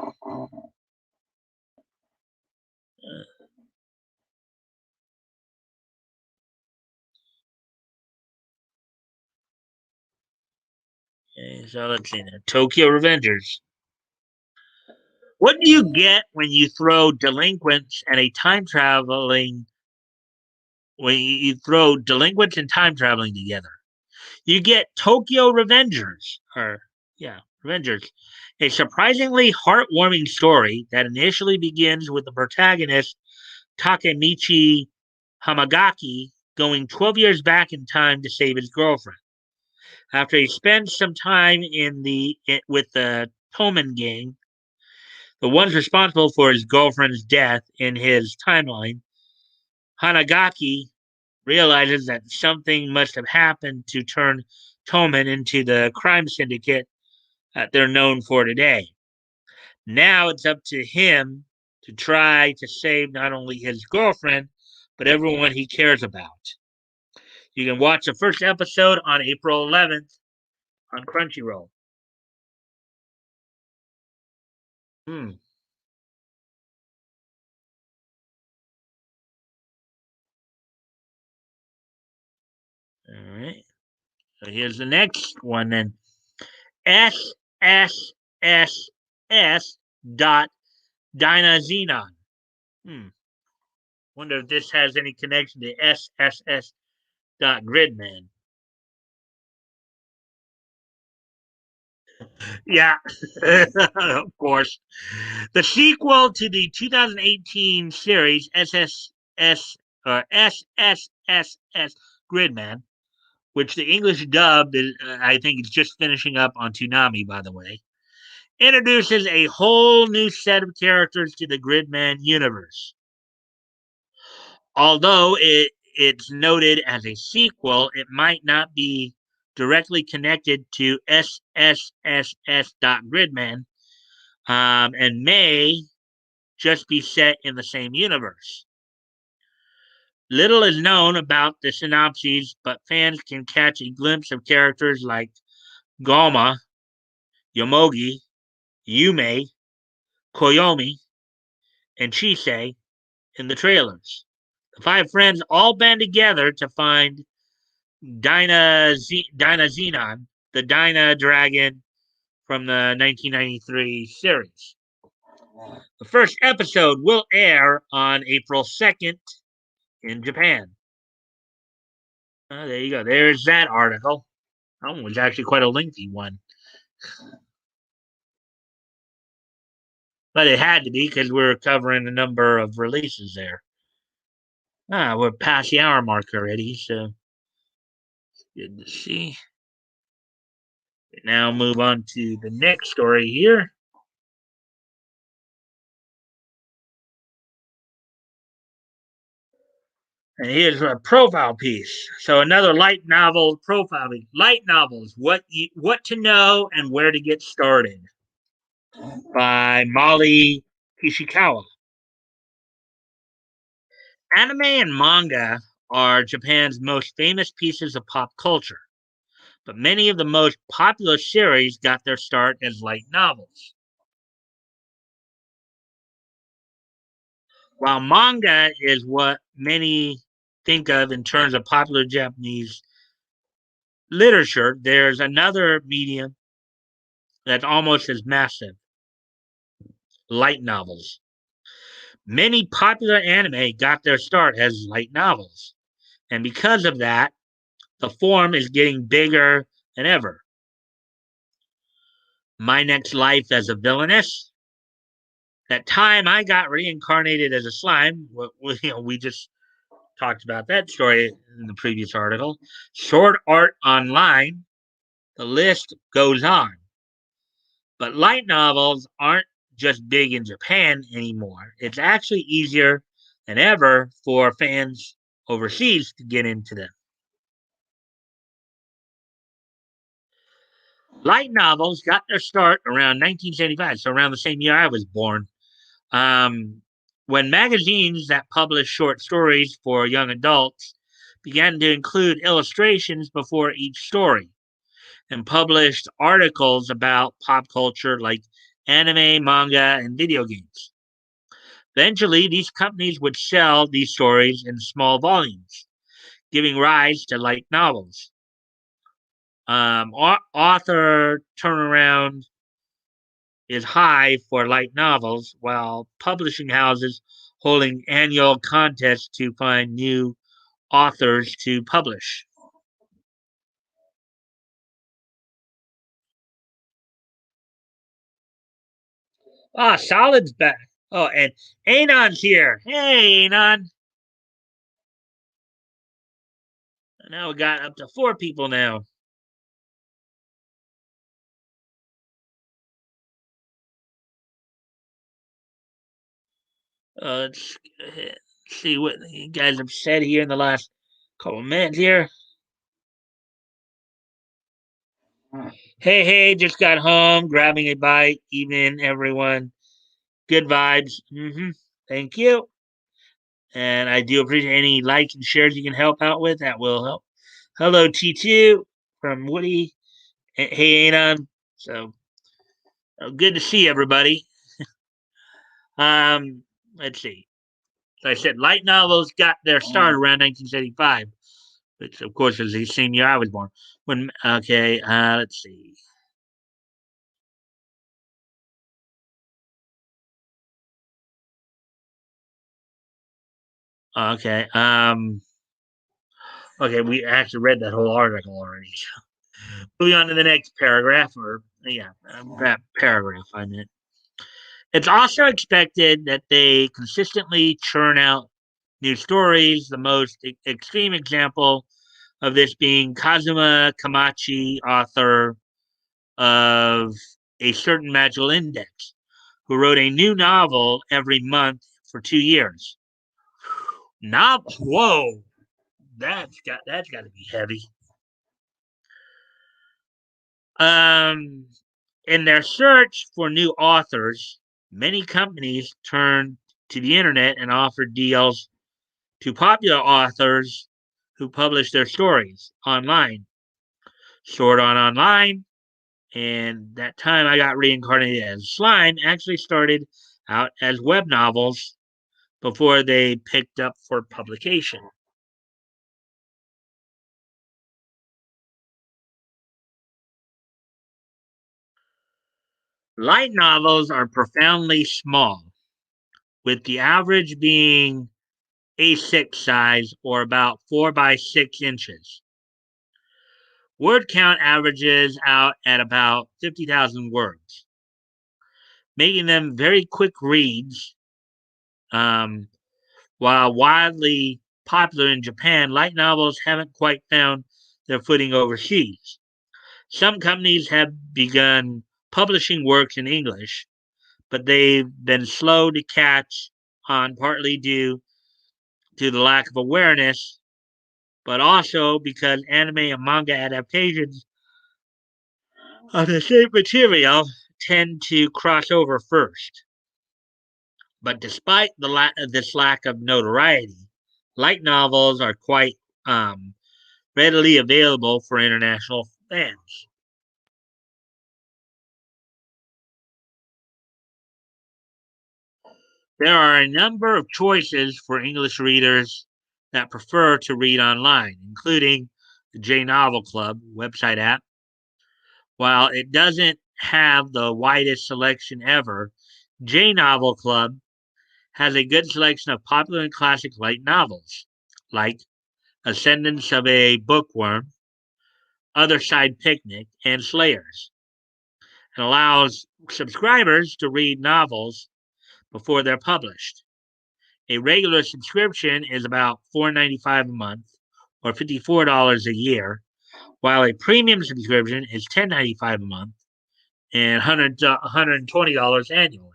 Okay, so let's see now. Tokyo Revengers. What do you get when you throw delinquents and a time traveling when you throw delinquents and time traveling together? You get Tokyo Revengers, or yeah, Revengers, a surprisingly heartwarming story that initially begins with the protagonist Takemichi Hamagaki going 12 years back in time to save his girlfriend. After he spends some time with the Toman gang, the ones responsible for his girlfriend's death in his timeline, Hanagaki realizes that something must have happened to turn Toman into the crime syndicate that they're known for today. Now it's up to him to try to save not only his girlfriend, but everyone he cares about. You can watch the first episode on April 11th on Crunchyroll. Hmm. All right. So here's the next one then. SSSS dot Dynazenon. Hmm. Wonder if this has any connection to SSS dot Gridman. Yeah, of course. The sequel to the 2018 series SSSS Gridman, which the English dub is, I think, is just finishing up on Toonami, by the way, introduces a whole new set of characters to the Gridman universe. Although it's noted as a sequel, it might not be directly connected to SSSS.Gridman, and may just be set in the same universe. Little is known about the synopses, but fans can catch a glimpse of characters like Galma, Yomogi, Yume, Koyomi, and Chisei in the trailers. The five friends all band together to find Dyna Xenon, the Dyna Dragon from the 1993 series. The first episode will air on April 2nd in Japan. There you go. There's that article. That one was actually quite a lengthy one. But it had to be because we're covering a number of releases there. We're past the hour mark already, so good to see. Now move on to the next story here. And here's a profile piece. So another light novel profiling. Light novels, what to know and where to get started, by Molly Kishikawa. Anime and manga are Japan's most famous pieces of pop culture, but many of the most popular series got their start as light novels. While manga is what many think of in terms of popular Japanese literature, there's another medium that's almost as massive: light novels. Many popular anime got their start as light novels, and because of that, the form is getting bigger than ever. My Next Life as a Villainess. That time I got reincarnated as a slime. We just talked about that story in the previous article. Sword Art Online. The list goes on. But light novels aren't just big in Japan anymore. It's actually easier than ever for fans overseas to get into them. Light novels got their start around 1975, so around the same year I was born. Um, when magazines that published short stories for young adults began to include illustrations before each story and published articles about pop culture like anime, manga, and video games. Eventually, these companies would sell these stories in small volumes, giving rise to light novels. Author turnaround is high for light novels, while publishing houses holding annual contests to find new authors to publish. Solid's back. Oh, and Anon's here. Hey, Anon. Now we got up to 4 people now. Let's see what you guys have said here in the last couple minutes here. Hey, just got home, grabbing a bite. Evening, everyone. Good vibes. Thank you. And I do appreciate any likes and shares you can help out with. That will help. Hello, T2 from Woody. Hey, Anon. So good to see everybody. Let's see. So I said light novels got their start around 1975, which of course was the same year I was born. Let's see. Okay. Okay, we actually read that whole article already. Moving on to the next paragraph, or yeah, that paragraph I meant. It's also expected that they consistently churn out new stories. The most extreme example of this being Kazuma Kamachi, author of a certain magical index, who wrote a new novel every month for 2 years. Whoa, that's got to be heavy. Um, in their search for new authors, many companies turned to the internet and offered deals to popular authors who published their stories online. Sword on Online, and that time I got reincarnated as slime actually started out as web novels before they picked up for publication. Light novels are profoundly small, with the average being A6 size or about 4 by 6 inches. Word count averages out at about 50,000 words, making them very quick reads. Um, while widely popular in Japan, light novels haven't quite found their footing overseas. Some companies have begun publishing works in English, but they've been slow to catch on, partly due to the lack of awareness, but also because anime and manga adaptations of the same material tend to cross over first. But despite this lack of notoriety, light novels are quite readily available for international fans. There are a number of choices for English readers that prefer to read online, including the J Novel Club website app. While it doesn't have the widest selection ever, J Novel Club has a good selection of popular and classic light novels, like Ascendance of a Bookworm, Other Side Picnic, and Slayers, and allows subscribers to read novels before they're published. A regular subscription is about $4.95 a month or $54 a year, while a premium subscription is $10.95 a month and $120 annually.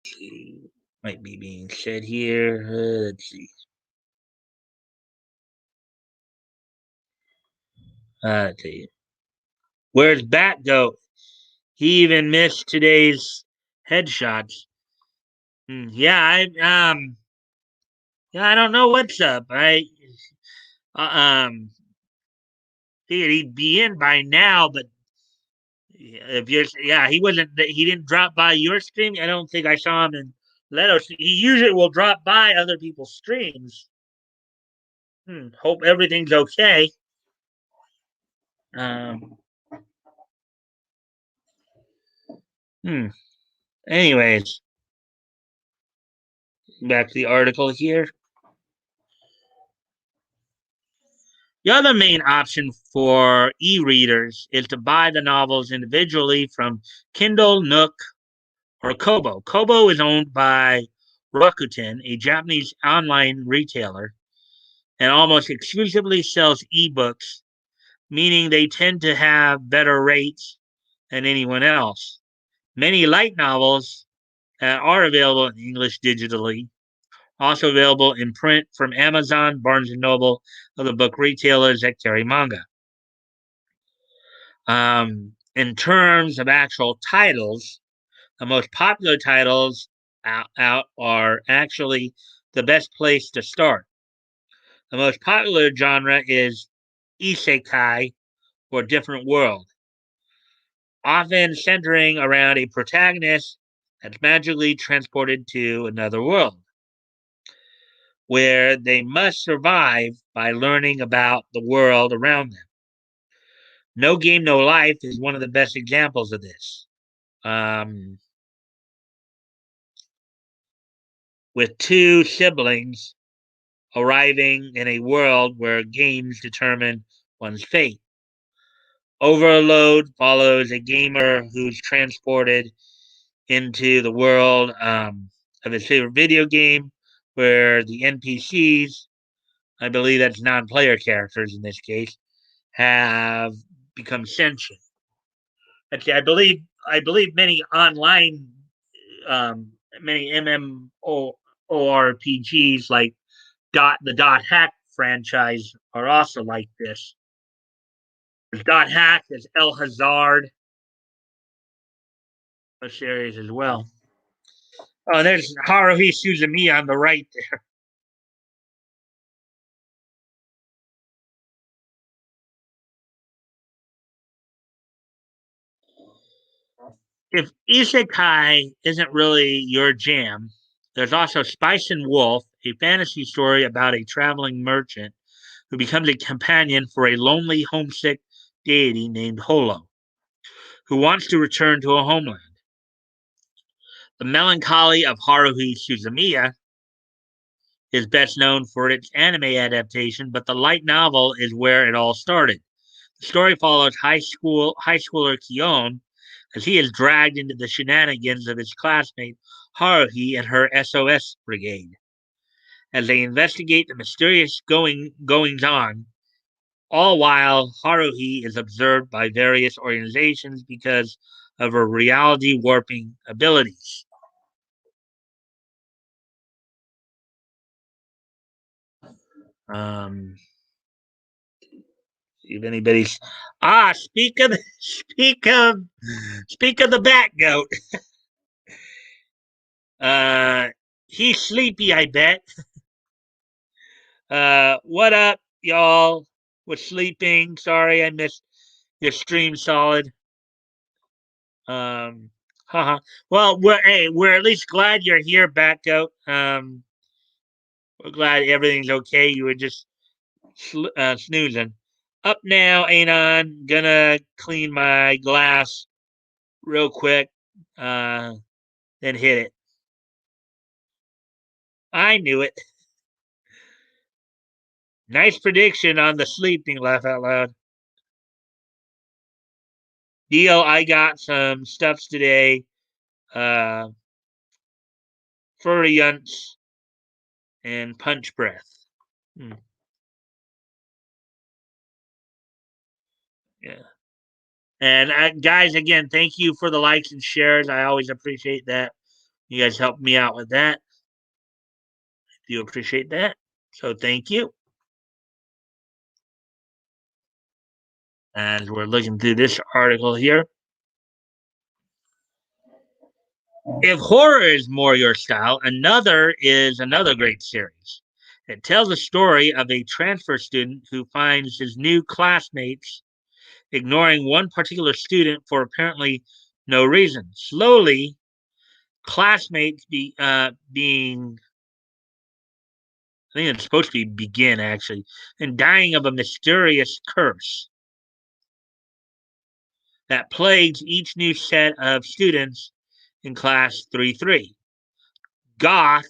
Let's see. Might be being said here. Let's see. Let's see. Where's Batgoat? He even missed today's headshots. Yeah, yeah, I don't know what's up. I figured he'd be in by now, but if you're, yeah, he didn't drop by your stream. I don't think I saw him in Leto's. He usually will drop by other people's streams. Hope everything's okay. Um, hmm. Anyways, back to the article here. The other main option for e readers is to buy the novels individually from Kindle, Nook, or Kobo. Kobo is owned by Rakuten, a Japanese online retailer, and almost exclusively sells ebooks, meaning they tend to have better rates than anyone else. Many light novels are available in English digitally, also available in print from Amazon, Barnes and Noble, other book retailers that carry manga. In terms of actual titles, the most popular titles out are actually the best place to start. The most popular genre is isekai, or different world, often centering around a protagonist that's magically transported to another world, where they must survive by learning about the world around them. No Game, No Life is one of the best examples of this. Um, with two siblings arriving in a world where games determine one's fate. Overload follows a gamer who's transported into the world of his favorite video game, where the NPCs I believe that's non-player characters in this case, have become sentient. Actually, I believe many online, many MMORPGs like Dot Hack franchise are also like this. There's Dot Hack, there's El Hazard, a series as well. Oh, there's Haruhi Suzumiya on the right there. If isekai isn't really your jam, there's also Spice and Wolf, a fantasy story about a traveling merchant who becomes a companion for a lonely, homesick deity named Holo, who wants to return to a homeland. The melancholy of Haruhi Suzumiya is best known for its anime adaptation, but the light novel is where it all started. The story follows high schooler Kion as he is dragged into the shenanigans of his classmate Haruhi and her SOS brigade. As they investigate the mysterious goings on, all while Haruhi is observed by various organizations because of her reality warping abilities. Um, See if anybody's speak of the bat goat. Uh, he's sleepy, I bet. What up, y'all? Was sleeping. Sorry, I missed your stream solid. Um, haha. Well, we're at least glad you're here, Bat Goat. We're glad everything's okay. You were just snoozing. Up now, Anon. Gonna clean my glass real quick. Uh, then hit it. I knew it. Nice prediction on the sleeping. Laugh out loud. Deal. I got some stuffs today. Uh, Furry Yunts and Punch Breath. Hmm. Yeah. And guys, again, thank you for the likes and shares. I always appreciate that. You guys help me out with that. I do appreciate that. So thank you. As we're looking through this article here, if horror is more your style, another great series. It tells a story of a transfer student who finds his new classmates ignoring one particular student for apparently no reason. Slowly, classmates being, I think it's supposed to be begin actually, and dying of a mysterious curse that plagues each new set of students in class 3-3. Goth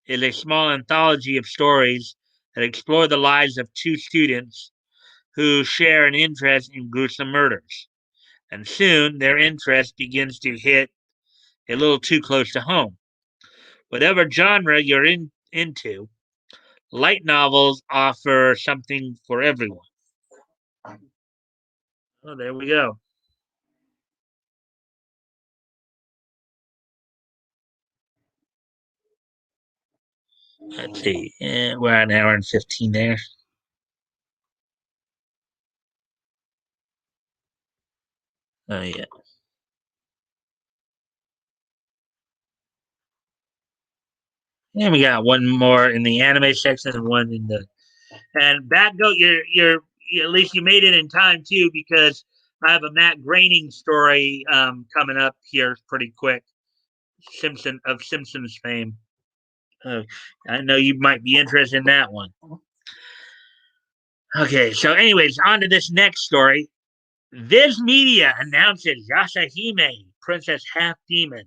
is a small anthology of stories that explore the lives of two students who share an interest in gruesome murders. And soon their interest begins to hit a little too close to home. Whatever genre you're into, light novels offer something for everyone. Oh, there we go. Let's see. We're at an hour and 15 there. Oh, yeah. And we got one more in the anime section and one in the. And Bad Goat, at least you made it in time too, because I have a Matt Groening story coming up here pretty quick. Simpsons fame. Uh, I know you might be interested in that one. Okay, so anyways, on to this next story. Viz Media announces Yashahime, Princess Half Demon,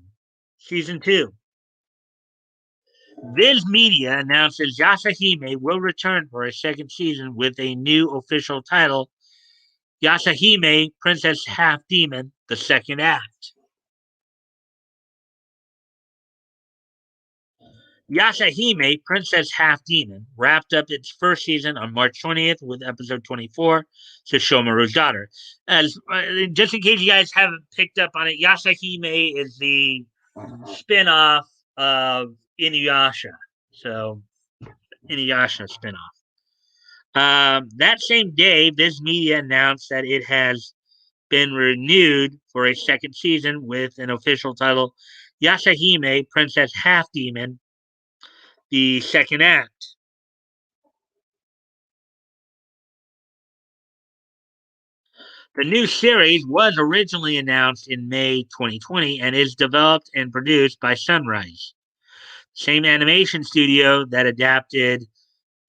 Season 2. Viz Media announces Yashahime will return for a second season with a new official title, Yashahime, Princess Half Demon, the second act. Yashahime, Princess Half Demon, wrapped up its first season on March 20th with episode 24, Sesshomaru's daughter. As just in case you guys haven't picked up on it, Yashahime is the spin-off of Inuyasha. So Inuyasha spin-off. That same day, Viz Media announced that it has been renewed for a second season with an official title, Yashahime, Princess Half Demon, the second act. The new series was originally announced in May 2020 and is developed and produced by Sunrise, same animation studio that adapted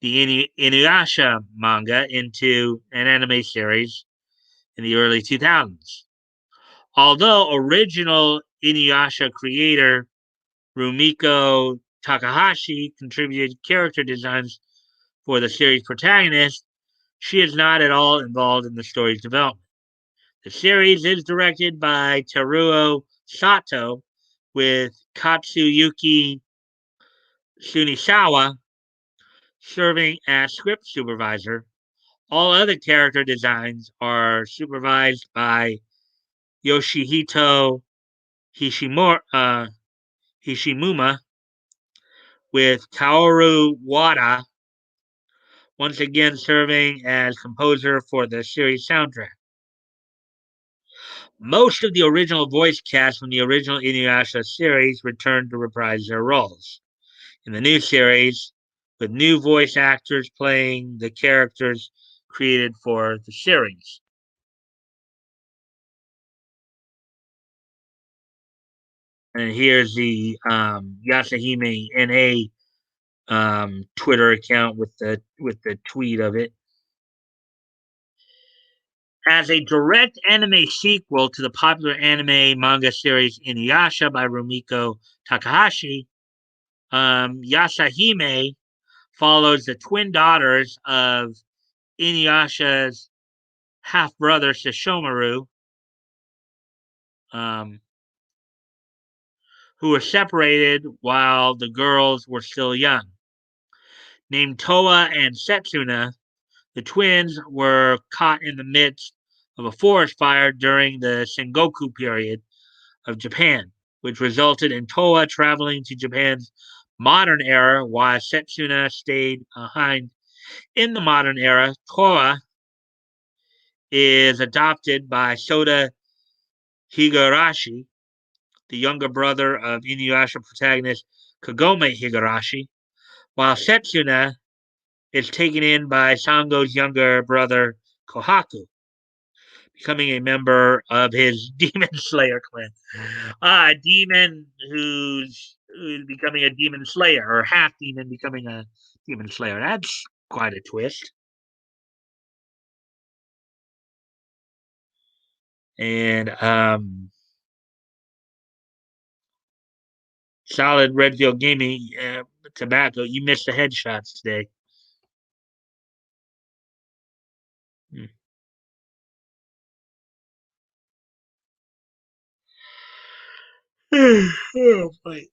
the Inuyasha manga into an anime series in the early 2000s. Although original Inuyasha creator Rumiko Takahashi contributed character designs for the series protagonist, she is not at all involved in the story's development. The series is directed by Teruo Sato with Katsuyuki Sunisawa serving as script supervisor. All other character designs are supervised by Yoshihito Hishimuma with Kaoru Wada once again serving as composer for the series soundtrack. Most of the original voice cast from the original Inuyasha series returned to reprise their roles in the new series, with new voice actors playing the characters created for the series. And here's the Yasahime NA Twitter account with the tweet of it. As a direct anime sequel to the popular anime manga series Inuyasha by Rumiko Takahashi, Yasahime follows the twin daughters of Inuyasha's half brother Sesshomaru, um, who were separated while the girls were still young. Named Toa and Setsuna, the twins were caught in the midst of a forest fire during the Sengoku period of Japan, which resulted in Toa traveling to Japan's modern era while Setsuna stayed behind in the modern era. Toa is adopted by Soda Higurashi, the younger brother of Inuyasha protagonist Kagome Higurashi, while Setsuna is taken in by Sango's younger brother Kohaku, becoming a member of his Demon Slayer clan. A demon who's becoming a demon slayer, or half demon becoming a demon slayer. That's quite a twist. And solid Redfield Gaming tobacco. You missed the headshots today. Hmm. Oh, boy.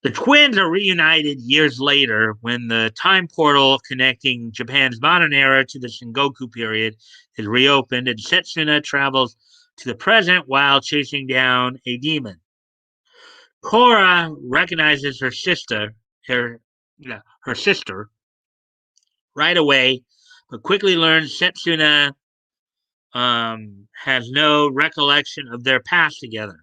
The twins are reunited years later when the time portal connecting Japan's modern era to the Sengoku period is reopened, and Setsuna travels to the present while chasing down a demon. Korra recognizes her sister, right away, but quickly learns Setsuna has no recollection of their past together.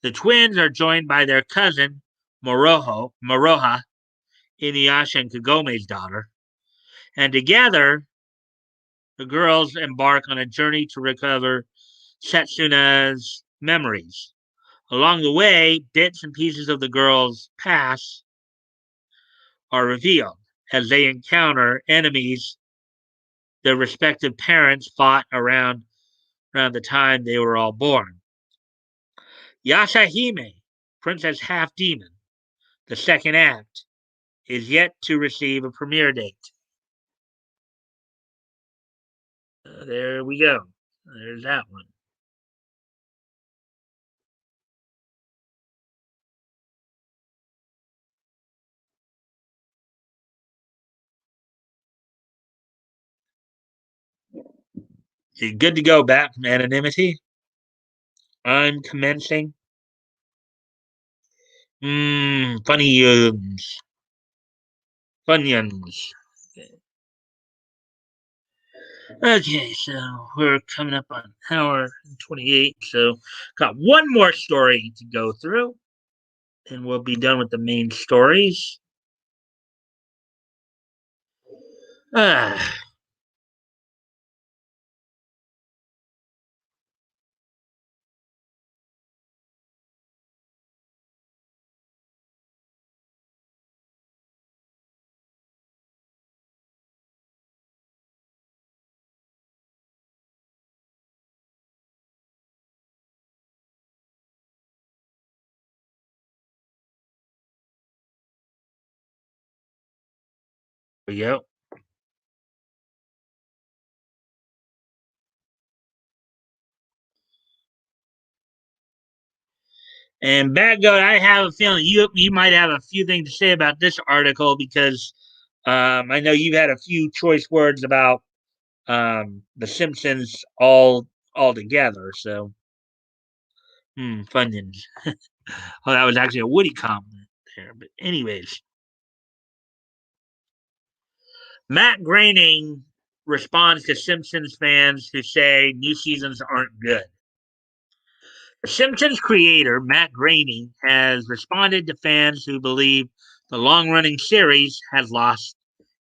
The twins are joined by their cousin, Moroha, Inuyasha and Kagome's daughter, and together the girls embark on a journey to recover Setsuna's memories. Along the way, bits and pieces of the girls' past are revealed as they encounter enemies their respective parents fought around the time they were all born. Yashahime, Princess Half Demon, the second act, is yet to receive a premiere date. There we go. There's that one. You're good to go back from anonymity. I'm commencing. Funyuns. Funyuns. Okay, so we're coming up on an hour and 28, so got one more story to go through, and we'll be done with the main stories. Ah, here we go. And Bad Goat, I have a feeling you might have a few things to say about this article because I know you've had a few choice words about the Simpsons all together. So, Funyuns. Oh, that was actually a Woody compliment there. But anyways, Matt Groening responds to Simpsons fans who say new seasons aren't good. The Simpsons creator, Matt Groening, has responded to fans who believe the long running series has lost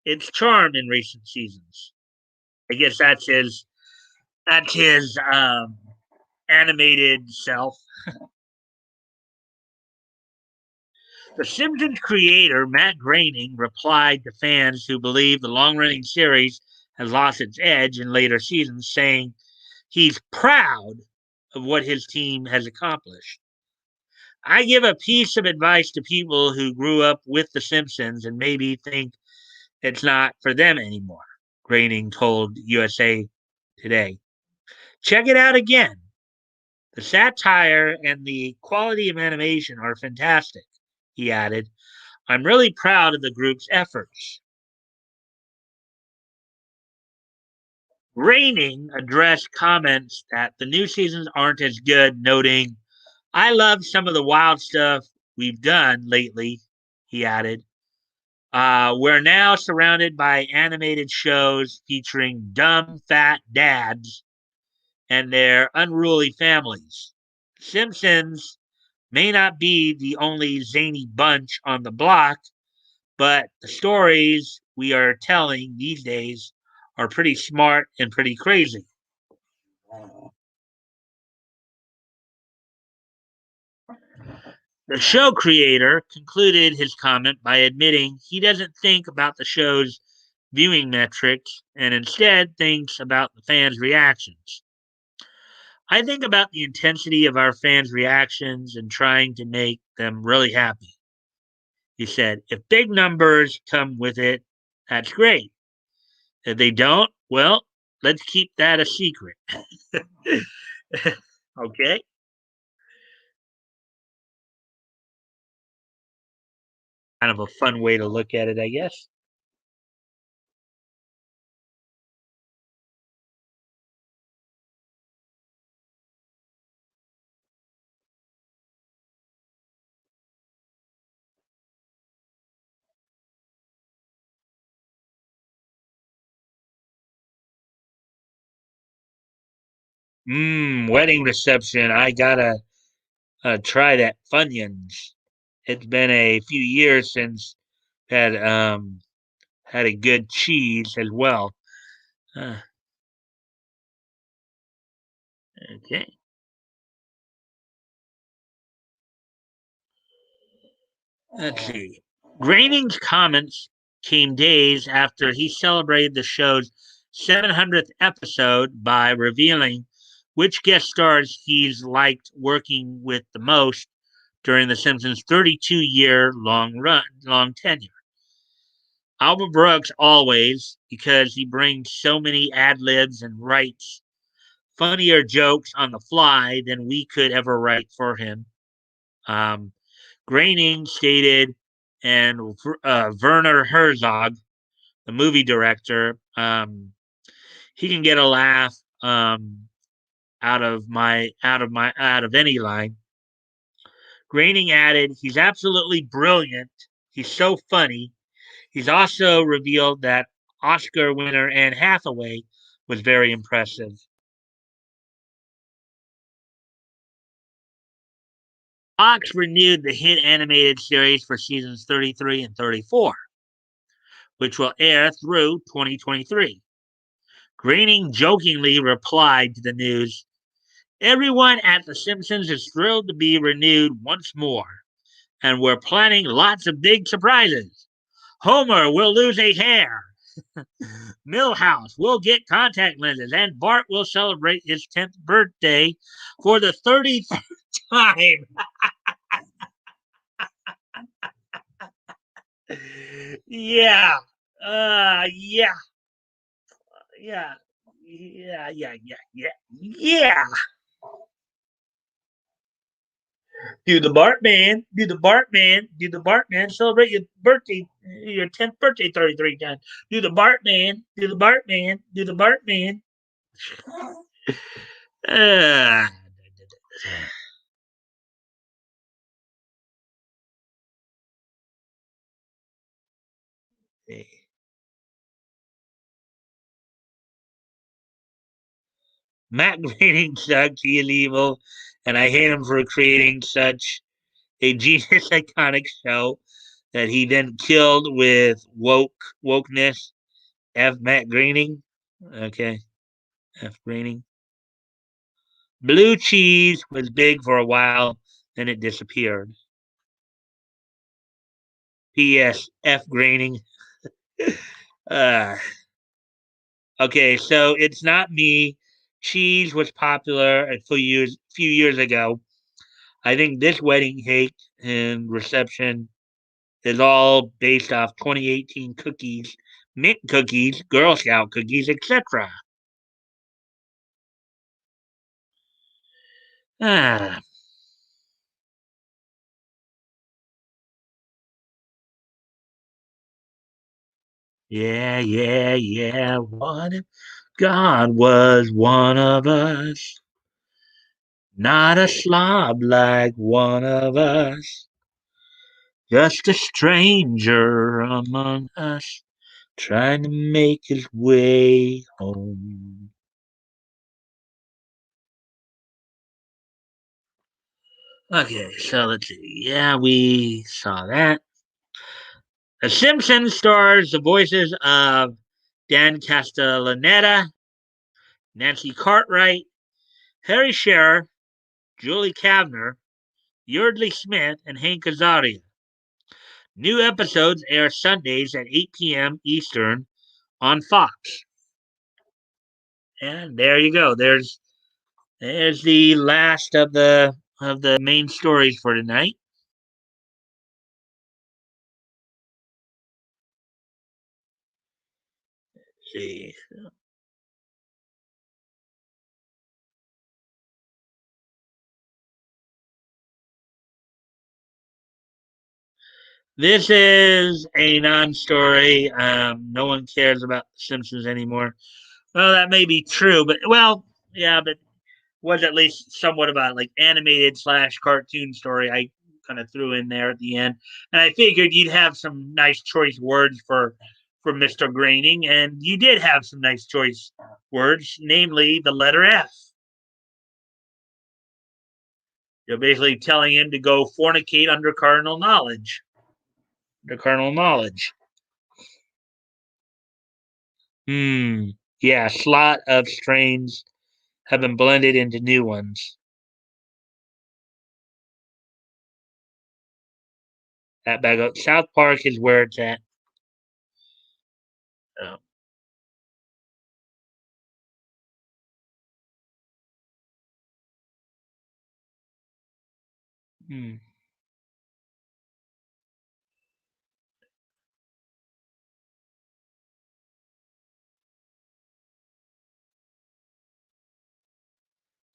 its charm in recent seasons. I guess that's his animated self. The Simpsons creator, Matt Groening, replied to fans who believe the long running series has lost its edge in later seasons, saying he's proud of what his team has accomplished. I give a piece of advice to people who grew up with The Simpsons and maybe think it's not for them anymore, Groening told USA Today. Check it out again. The satire and the quality of animation are fantastic, he added. I'm really proud of the group's efforts. Groening addressed comments that the new seasons aren't as good, noting, I love some of the wild stuff we've done lately, he added. We're now surrounded by animated shows featuring dumb, fat dads and their unruly families. Simpsons may not be the only zany bunch on the block, but the stories we are telling these days are pretty smart and pretty crazy. The show creator concluded his comment by admitting he doesn't think about the show's viewing metrics and instead thinks about the fans' reactions. I think about the intensity of our fans' reactions and trying to make them really happy. He said, if big numbers come with it, that's great. If they don't, well, let's keep that a secret. Okay. Kind of a fun way to look at it, I guess. Wedding reception. I gotta try that Funyuns. It's been a few years since had had a good cheese as well. Uh, okay. Let's see. Groening's comments came days after he celebrated the show's 700th episode by revealing which guest stars he's liked working with the most during The Simpsons' 32-year long tenure. Albert Brooks always, because he brings so many ad libs and writes funnier jokes on the fly than we could ever write for him. Um, Groening stated, and Werner Herzog, the movie director, he can get a laugh out of any line. Groening added, "He's absolutely brilliant. He's so funny." He's also revealed that Oscar winner Anne Hathaway was very impressive. Fox renewed the hit animated series for seasons 33 and 34, which will air through 2023. Groening jokingly replied to the news, "Everyone at The Simpsons is thrilled to be renewed once more, and we're planning lots of big surprises. Homer will lose a hair. Millhouse will get contact lenses, and Bart will celebrate his 10th birthday for the 33rd time." Yeah. Yeah. Yeah. Yeah. Do the Bartman. Do the Bartman. Do the Bartman. Celebrate your birthday, your 10th birthday 33 times. Do the Bartman. Do the Bartman. Do the Bartman. Uh, Matt Groening sucks. He is evil, and I hate him for creating such a genius iconic show that he then killed with wokeness. F. Matt Groening. Okay, F. Groening. Blue cheese was big for a while, then it disappeared. P.S. F. Groening. Uh, okay, so it's not me. Cheese was popular a few years ago. I think this wedding cake and reception is all based off 2018 cookies, mint cookies, Girl Scout cookies, etc. Ah, yeah. What if God was one of us? Not a slob like one of us. Just a stranger among us, trying to make his way home. Okay, so let's see. Yeah, we saw that. The Simpsons stars the voices of Dan Castellaneta, Nancy Cartwright, Harry Shearer, Julie Kavner, Yardley Smith, and Hank Azaria. New episodes air Sundays at 8 p.m. Eastern on Fox. And there you go. There's the last of the main stories for tonight. Let's see. This is a non-story. No one cares about The Simpsons anymore. Well, that may be true, but well, yeah, but was at least somewhat about like animated slash cartoon story. I kind of threw in there at the end, and I figured you'd have some nice choice words for Mr. Graining, and you did have some nice choice words, namely the letter F. You're basically telling him to go fornicate under carnal knowledge. Under carnal knowledge. Hmm. Yeah, a slot of strains have been blended into new ones. That bag of South Park is where it's at. Oh. Hmm.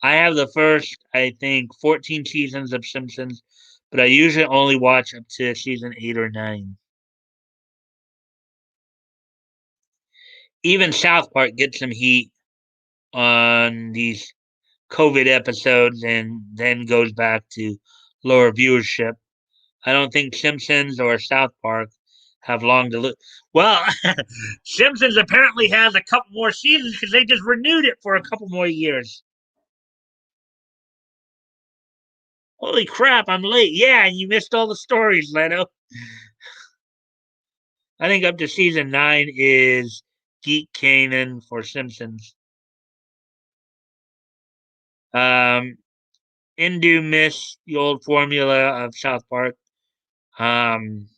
I have the first, I think, 14 seasons of Simpsons, but I usually only watch up to season 8 or 9. Even South Park gets some heat. on these COVID episodes and then goes back to lower viewership. I don't think Simpsons or South Park have long to look. Well, Simpsons apparently has a couple more seasons because they just renewed it for a couple more years. Holy crap, I'm late. Yeah, and you missed all the stories, Leno. I think up to season 9 is Geek Canaan for Simpsons. Um, Indu missed the old formula of South Park. Um,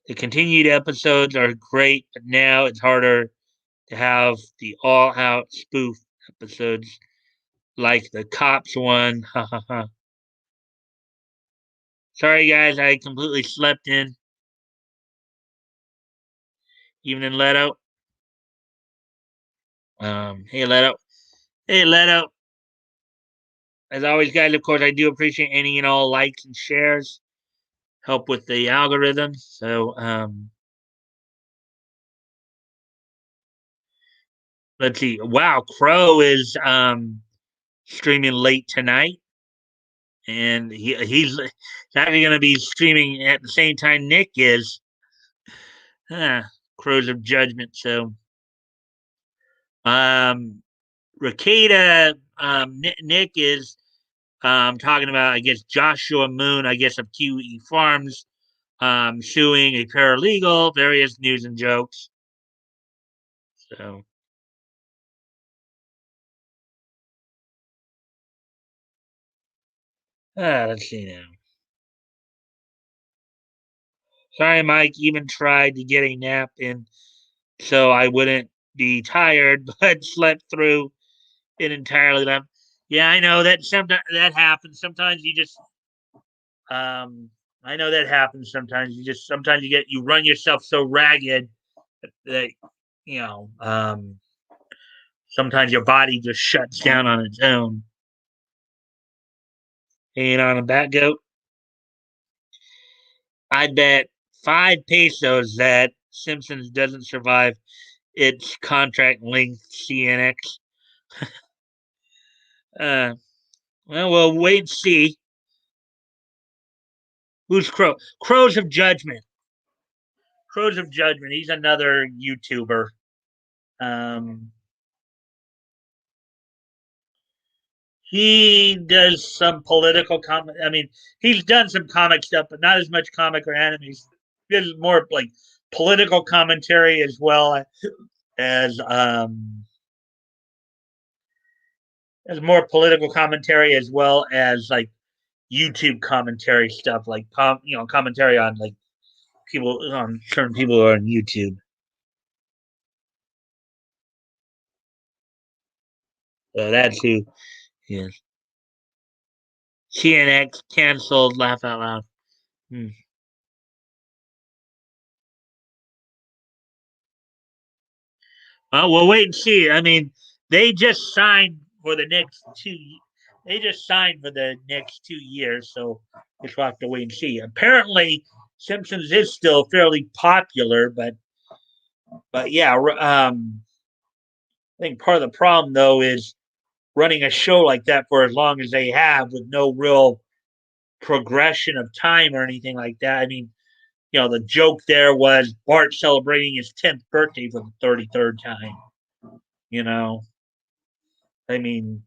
the continued episodes are great, but now it's harder to have the all out spoof episodes like the cops one. Ha ha ha. Sorry, guys, I completely slept in. Evening, Leto. Hey, Leto. Hey, Leto. As always, guys, of course, I do appreciate any and all likes and shares. Help with the algorithm. So, let's see. Wow, Crow is streaming late tonight, and he's actually going to be streaming at the same time Nick is. Huh, Crows of Judgment. So, um, Rakeda, Nick is talking about, I guess, Joshua Moon, I guess, of QE Farms, suing a paralegal, various news and jokes. So, let's see now. Sorry, Mike, even tried to get a nap in so I wouldn't be tired, but slept through it entirely. Yeah, I know that sometimes that happens. Sometimes you just, um, I know that happens. Sometimes you run yourself so ragged that, you know, sometimes your body just shuts down on its own. Hanging on a bat goat. I'd bet 5 pesos that Simpsons doesn't survive its contract length CNX. Uh, well, we'll wait and see. Who's Crow? Crows of Judgment. Crows of Judgment. He's another YouTuber. Um, he does some political comment. I mean, he's done some comic stuff, but not as much comic or anime. He does more like political commentary as as more political commentary as well as like YouTube commentary stuff, like commentary on like people on certain people who are on YouTube. So that's who he is. TNX canceled. Laugh out loud. Hmm. Well, we'll wait and see. I mean, they just signed for the next two. They just signed for the next 2 years, so we'll have to wait and see. Apparently, Simpsons is still fairly popular, but yeah, I think part of the problem though is running a show like that for as long as they have with no real progression of time or anything like that. I mean, the joke there was Bart celebrating his 10th birthday for the 33rd time. You know, I mean,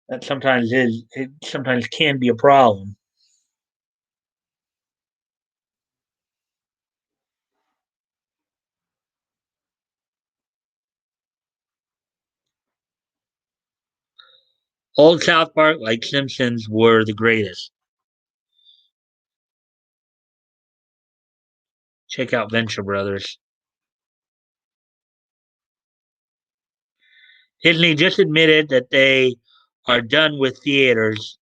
that it sometimes can be a problem. Old South Park, like Simpsons, were the greatest. Check out Venture Brothers. Disney just admitted that they are done with theaters.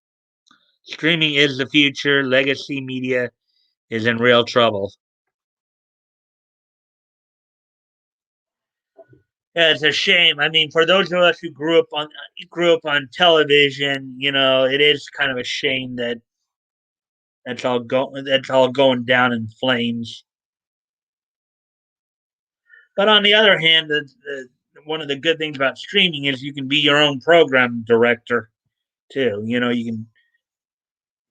Streaming is the future. Legacy media is in real trouble. Yeah, it's a shame. I mean, for those of us who grew up on television, it is kind of a shame that that's all going down in flames. But on the other hand, the one of the good things about streaming is you can be your own program director too. You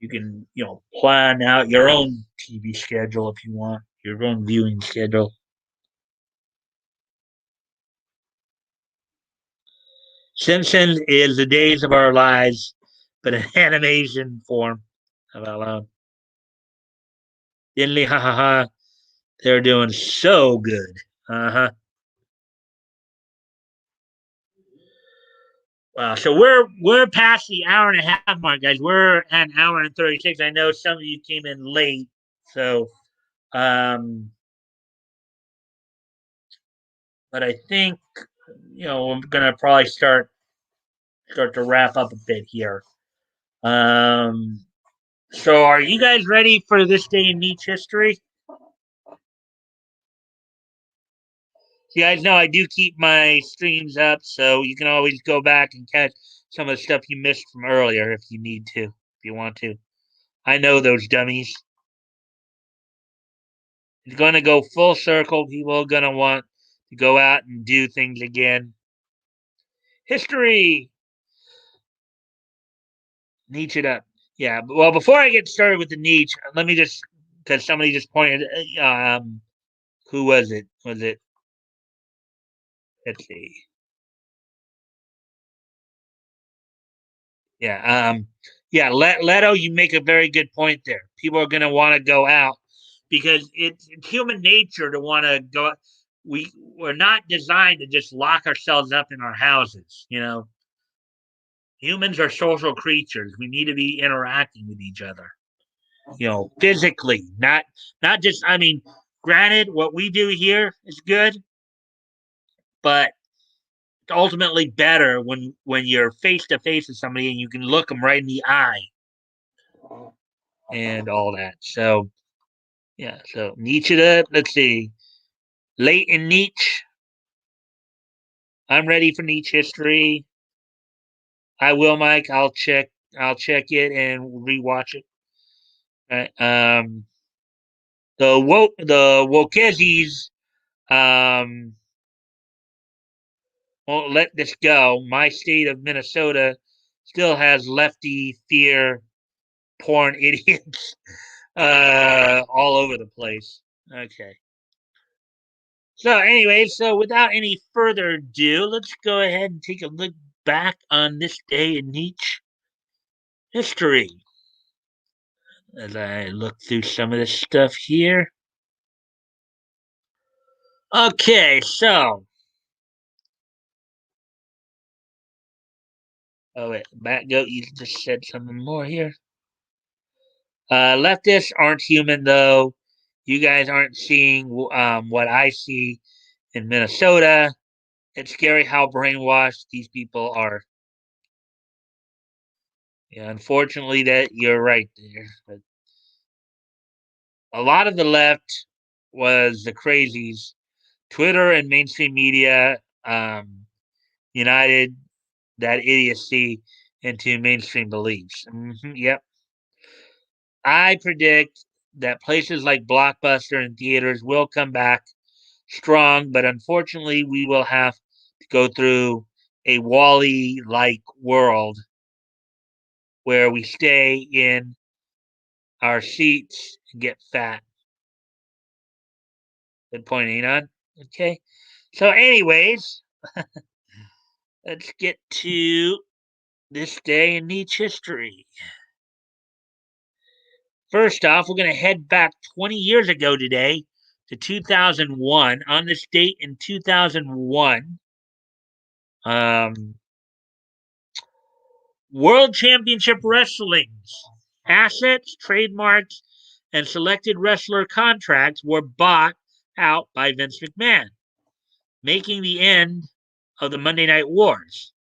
can plan out your own TV schedule if you want, your own viewing schedule. Simpsons is the days of our lives, but in animation form. How about Diddly ha ha ha. They're doing so good. Uh huh. Wow. So we're past the hour and a half mark, guys. We're at an hour and 36. I know some of you came in late, so um, but I think we're gonna probably start to wrap up a bit here. Um, so are you guys ready for this day in niche history? You guys know I do keep my streams up, so you can always go back and catch some of the stuff you missed from earlier if you need to, if you want to. I know those dummies. It's going to go full circle. People are going to want to go out and do things again. History. Niche it up. Yeah. Well, before I get started with the niche, let me just, because somebody just pointed, who was it? Let's see. Yeah. Yeah. Leto, you make a very good point there. People are going to want to go out because it's human nature to want to go. We're not designed to just lock ourselves up in our houses. Humans are social creatures. We need to be interacting with each other. Physically, not just. I mean, granted, what we do here is good, but it's ultimately better when you're face to face with somebody and you can look them right in the eye and all that. So yeah, so Nietzsche it up. Let's see. Late in Nietzsche. I'm ready for Nietzsche history. I will, Mike. I'll check it and rewatch it. Right. The Wokezis won't let this go. My state of Minnesota still has lefty fear porn idiots all over the place. Okay. So, anyway, without any further ado, let's go ahead and take a look back on this day in Nietzsche history. As I look through some of this stuff here. Okay, so. Oh, wait, back go. You just said something more here. Leftists aren't human, though. You guys aren't seeing what I see in Minnesota. It's scary how brainwashed these people are. Yeah, unfortunately, that you're right there. But a lot of the left was the crazies. Twitter and mainstream media united that idiocy into mainstream beliefs. Yep. I predict that places like Blockbuster and theaters will come back strong, but unfortunately, we will have to go through a Wally like world where we stay in our seats and get fat. Good point, Anon. Okay. So, anyways, let's get to this day in Nietzsche history. First off, we're going to head back 20 years ago today to 2001. On this date in 2001, World Championship Wrestling's assets, trademarks, and selected wrestler contracts were bought out by Vince McMahon, making the end of the Monday Night Wars.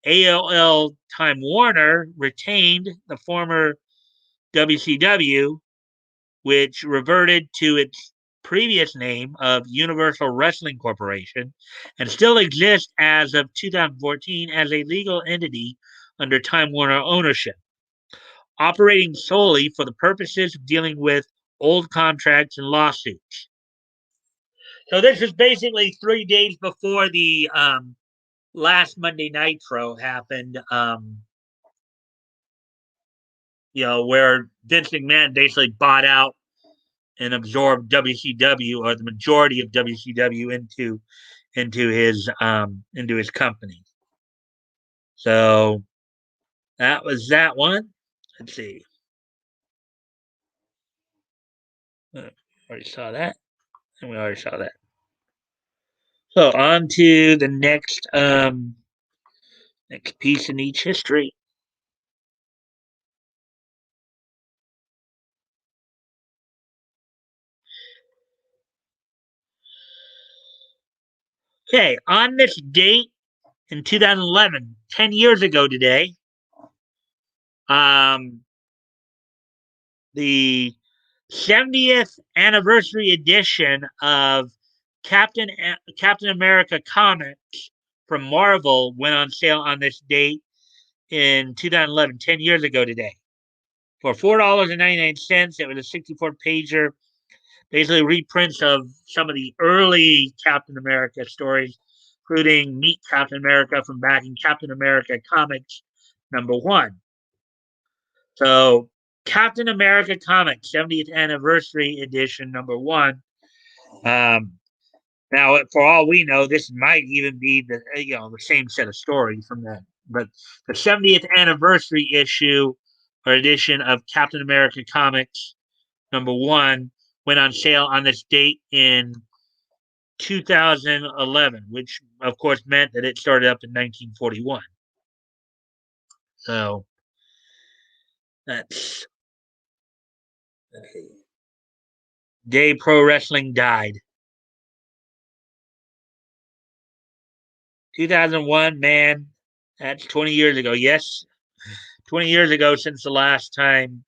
AOL Time Warner retained the former WCW, which reverted to its previous name of Universal Wrestling Corporation and still exists as of 2014 as a legal entity under Time Warner ownership, operating solely for the purposes of dealing with old contracts and lawsuits. So this is basically 3 days before the last Monday Nitro happened. Where Vince McMahon basically bought out and absorbed WCW, or the majority of WCW, into his company. So that was that one. Let's see. Already saw that, and we already saw that. So on to the next piece in each history. Okay, on this date in 2011, 10 years ago today, um, the 70th anniversary edition of Captain America comics from Marvel went on sale on this date in 2011, 10 years ago today. For $4.99, it was a 64 pager, basically reprints of some of the early Captain America stories, including Meet Captain America from back in Captain America Comics #1. So, Captain America Comics 70th Anniversary Edition #1. Um, Now, for all we know, this might even be the same set of stories from that. But the 70th anniversary issue or edition of Captain America Comics #1 went on sale on this date in 2011, which of course meant that it started up in 1941. So that's day pro wrestling died. 2001, man, that's 20 years ago. Yes, 20 years ago since the last time.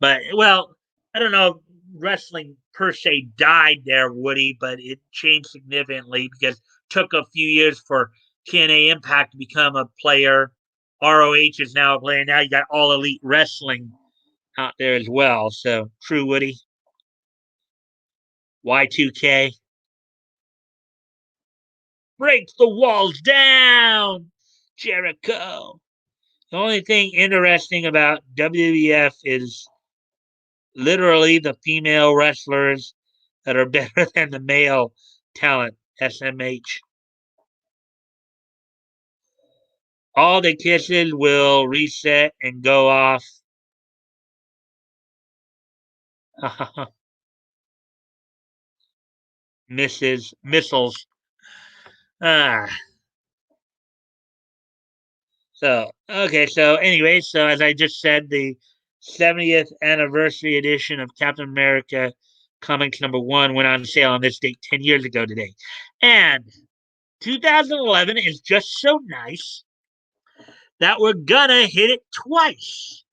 But, well, I don't know if wrestling per se died there, Woody, but it changed significantly because it took a few years for TNA Impact to become a player. ROH is now a player. Now you got All Elite Wrestling out there as well. So, true, Woody. Y2K. Break the walls down, Jericho. The only thing interesting about WWF is literally the female wrestlers that are better than the male talent, SMH. All the kisses will reset and go off. Missiles. Ah. So as I just said, the 70th anniversary edition of Captain America Comics #1 went on sale on this date 10 years ago today. And 2011 is just so nice that we're gonna hit it twice.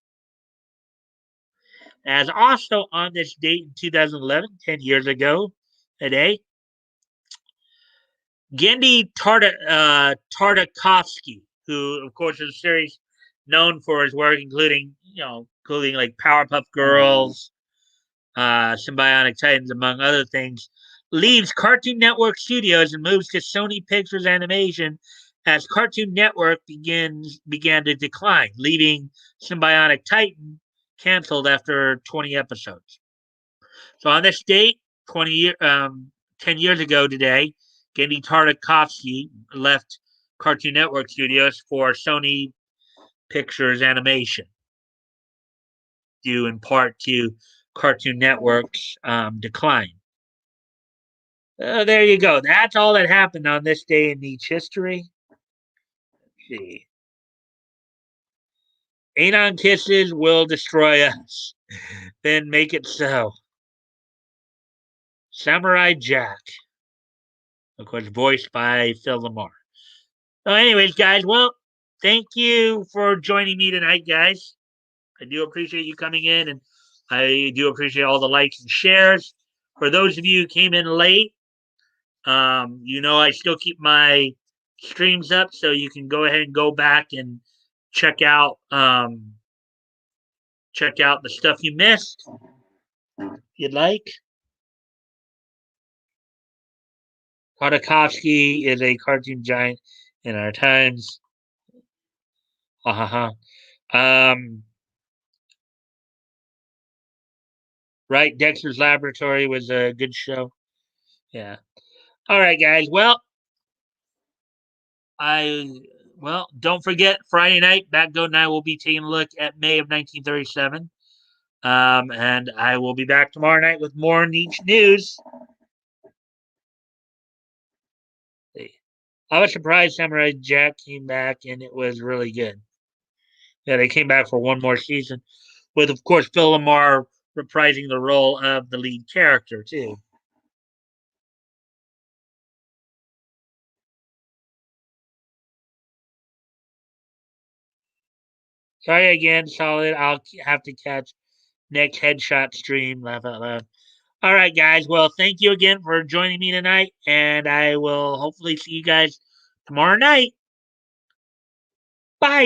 As also on this date in 2011, 10 years ago today, Gendy Tartakovsky, who, of course, is a series known for his work, including like Powerpuff Girls, Symbiotic Titans, among other things, leaves Cartoon Network Studios and moves to Sony Pictures Animation as Cartoon Network began to decline, leaving Symbiotic Titan canceled after 20 episodes. So on this date, 10 years ago today, Gendy Tartakovsky left Cartoon Network Studios for Sony Pictures Animation, due in part to Cartoon Network's decline. There you go. That's all that happened on this day in Nietzsche history. Let's see. Anon kisses will destroy us. Then make it so. Samurai Jack. Of course, voiced by Phil Lamar. So, anyways, guys, well, thank you for joining me tonight, guys. I do appreciate you coming in, and I do appreciate all the likes and shares. For those of you who came in late, I still keep my streams up, so you can go ahead and go back and check out the stuff you missed, if you'd like. Tartakovsky is a cartoon giant in our times. Ha ha ha. Right, Dexter's Laboratory was a good show. Yeah. All right, guys. I don't forget Friday night. Backgoat and I will be taking a look at May of 1937. And I will be back tomorrow night with more niche news. I was surprised Samurai Jack came back and it was really good. Yeah, they came back for one more season, with of course Phil Lamar reprising the role of the lead character too. Sorry again, solid. I'll have to catch next headshot stream. Laugh out loud. All right, guys. Well, thank you again for joining me tonight, and I will hopefully see you guys tomorrow night. Bye.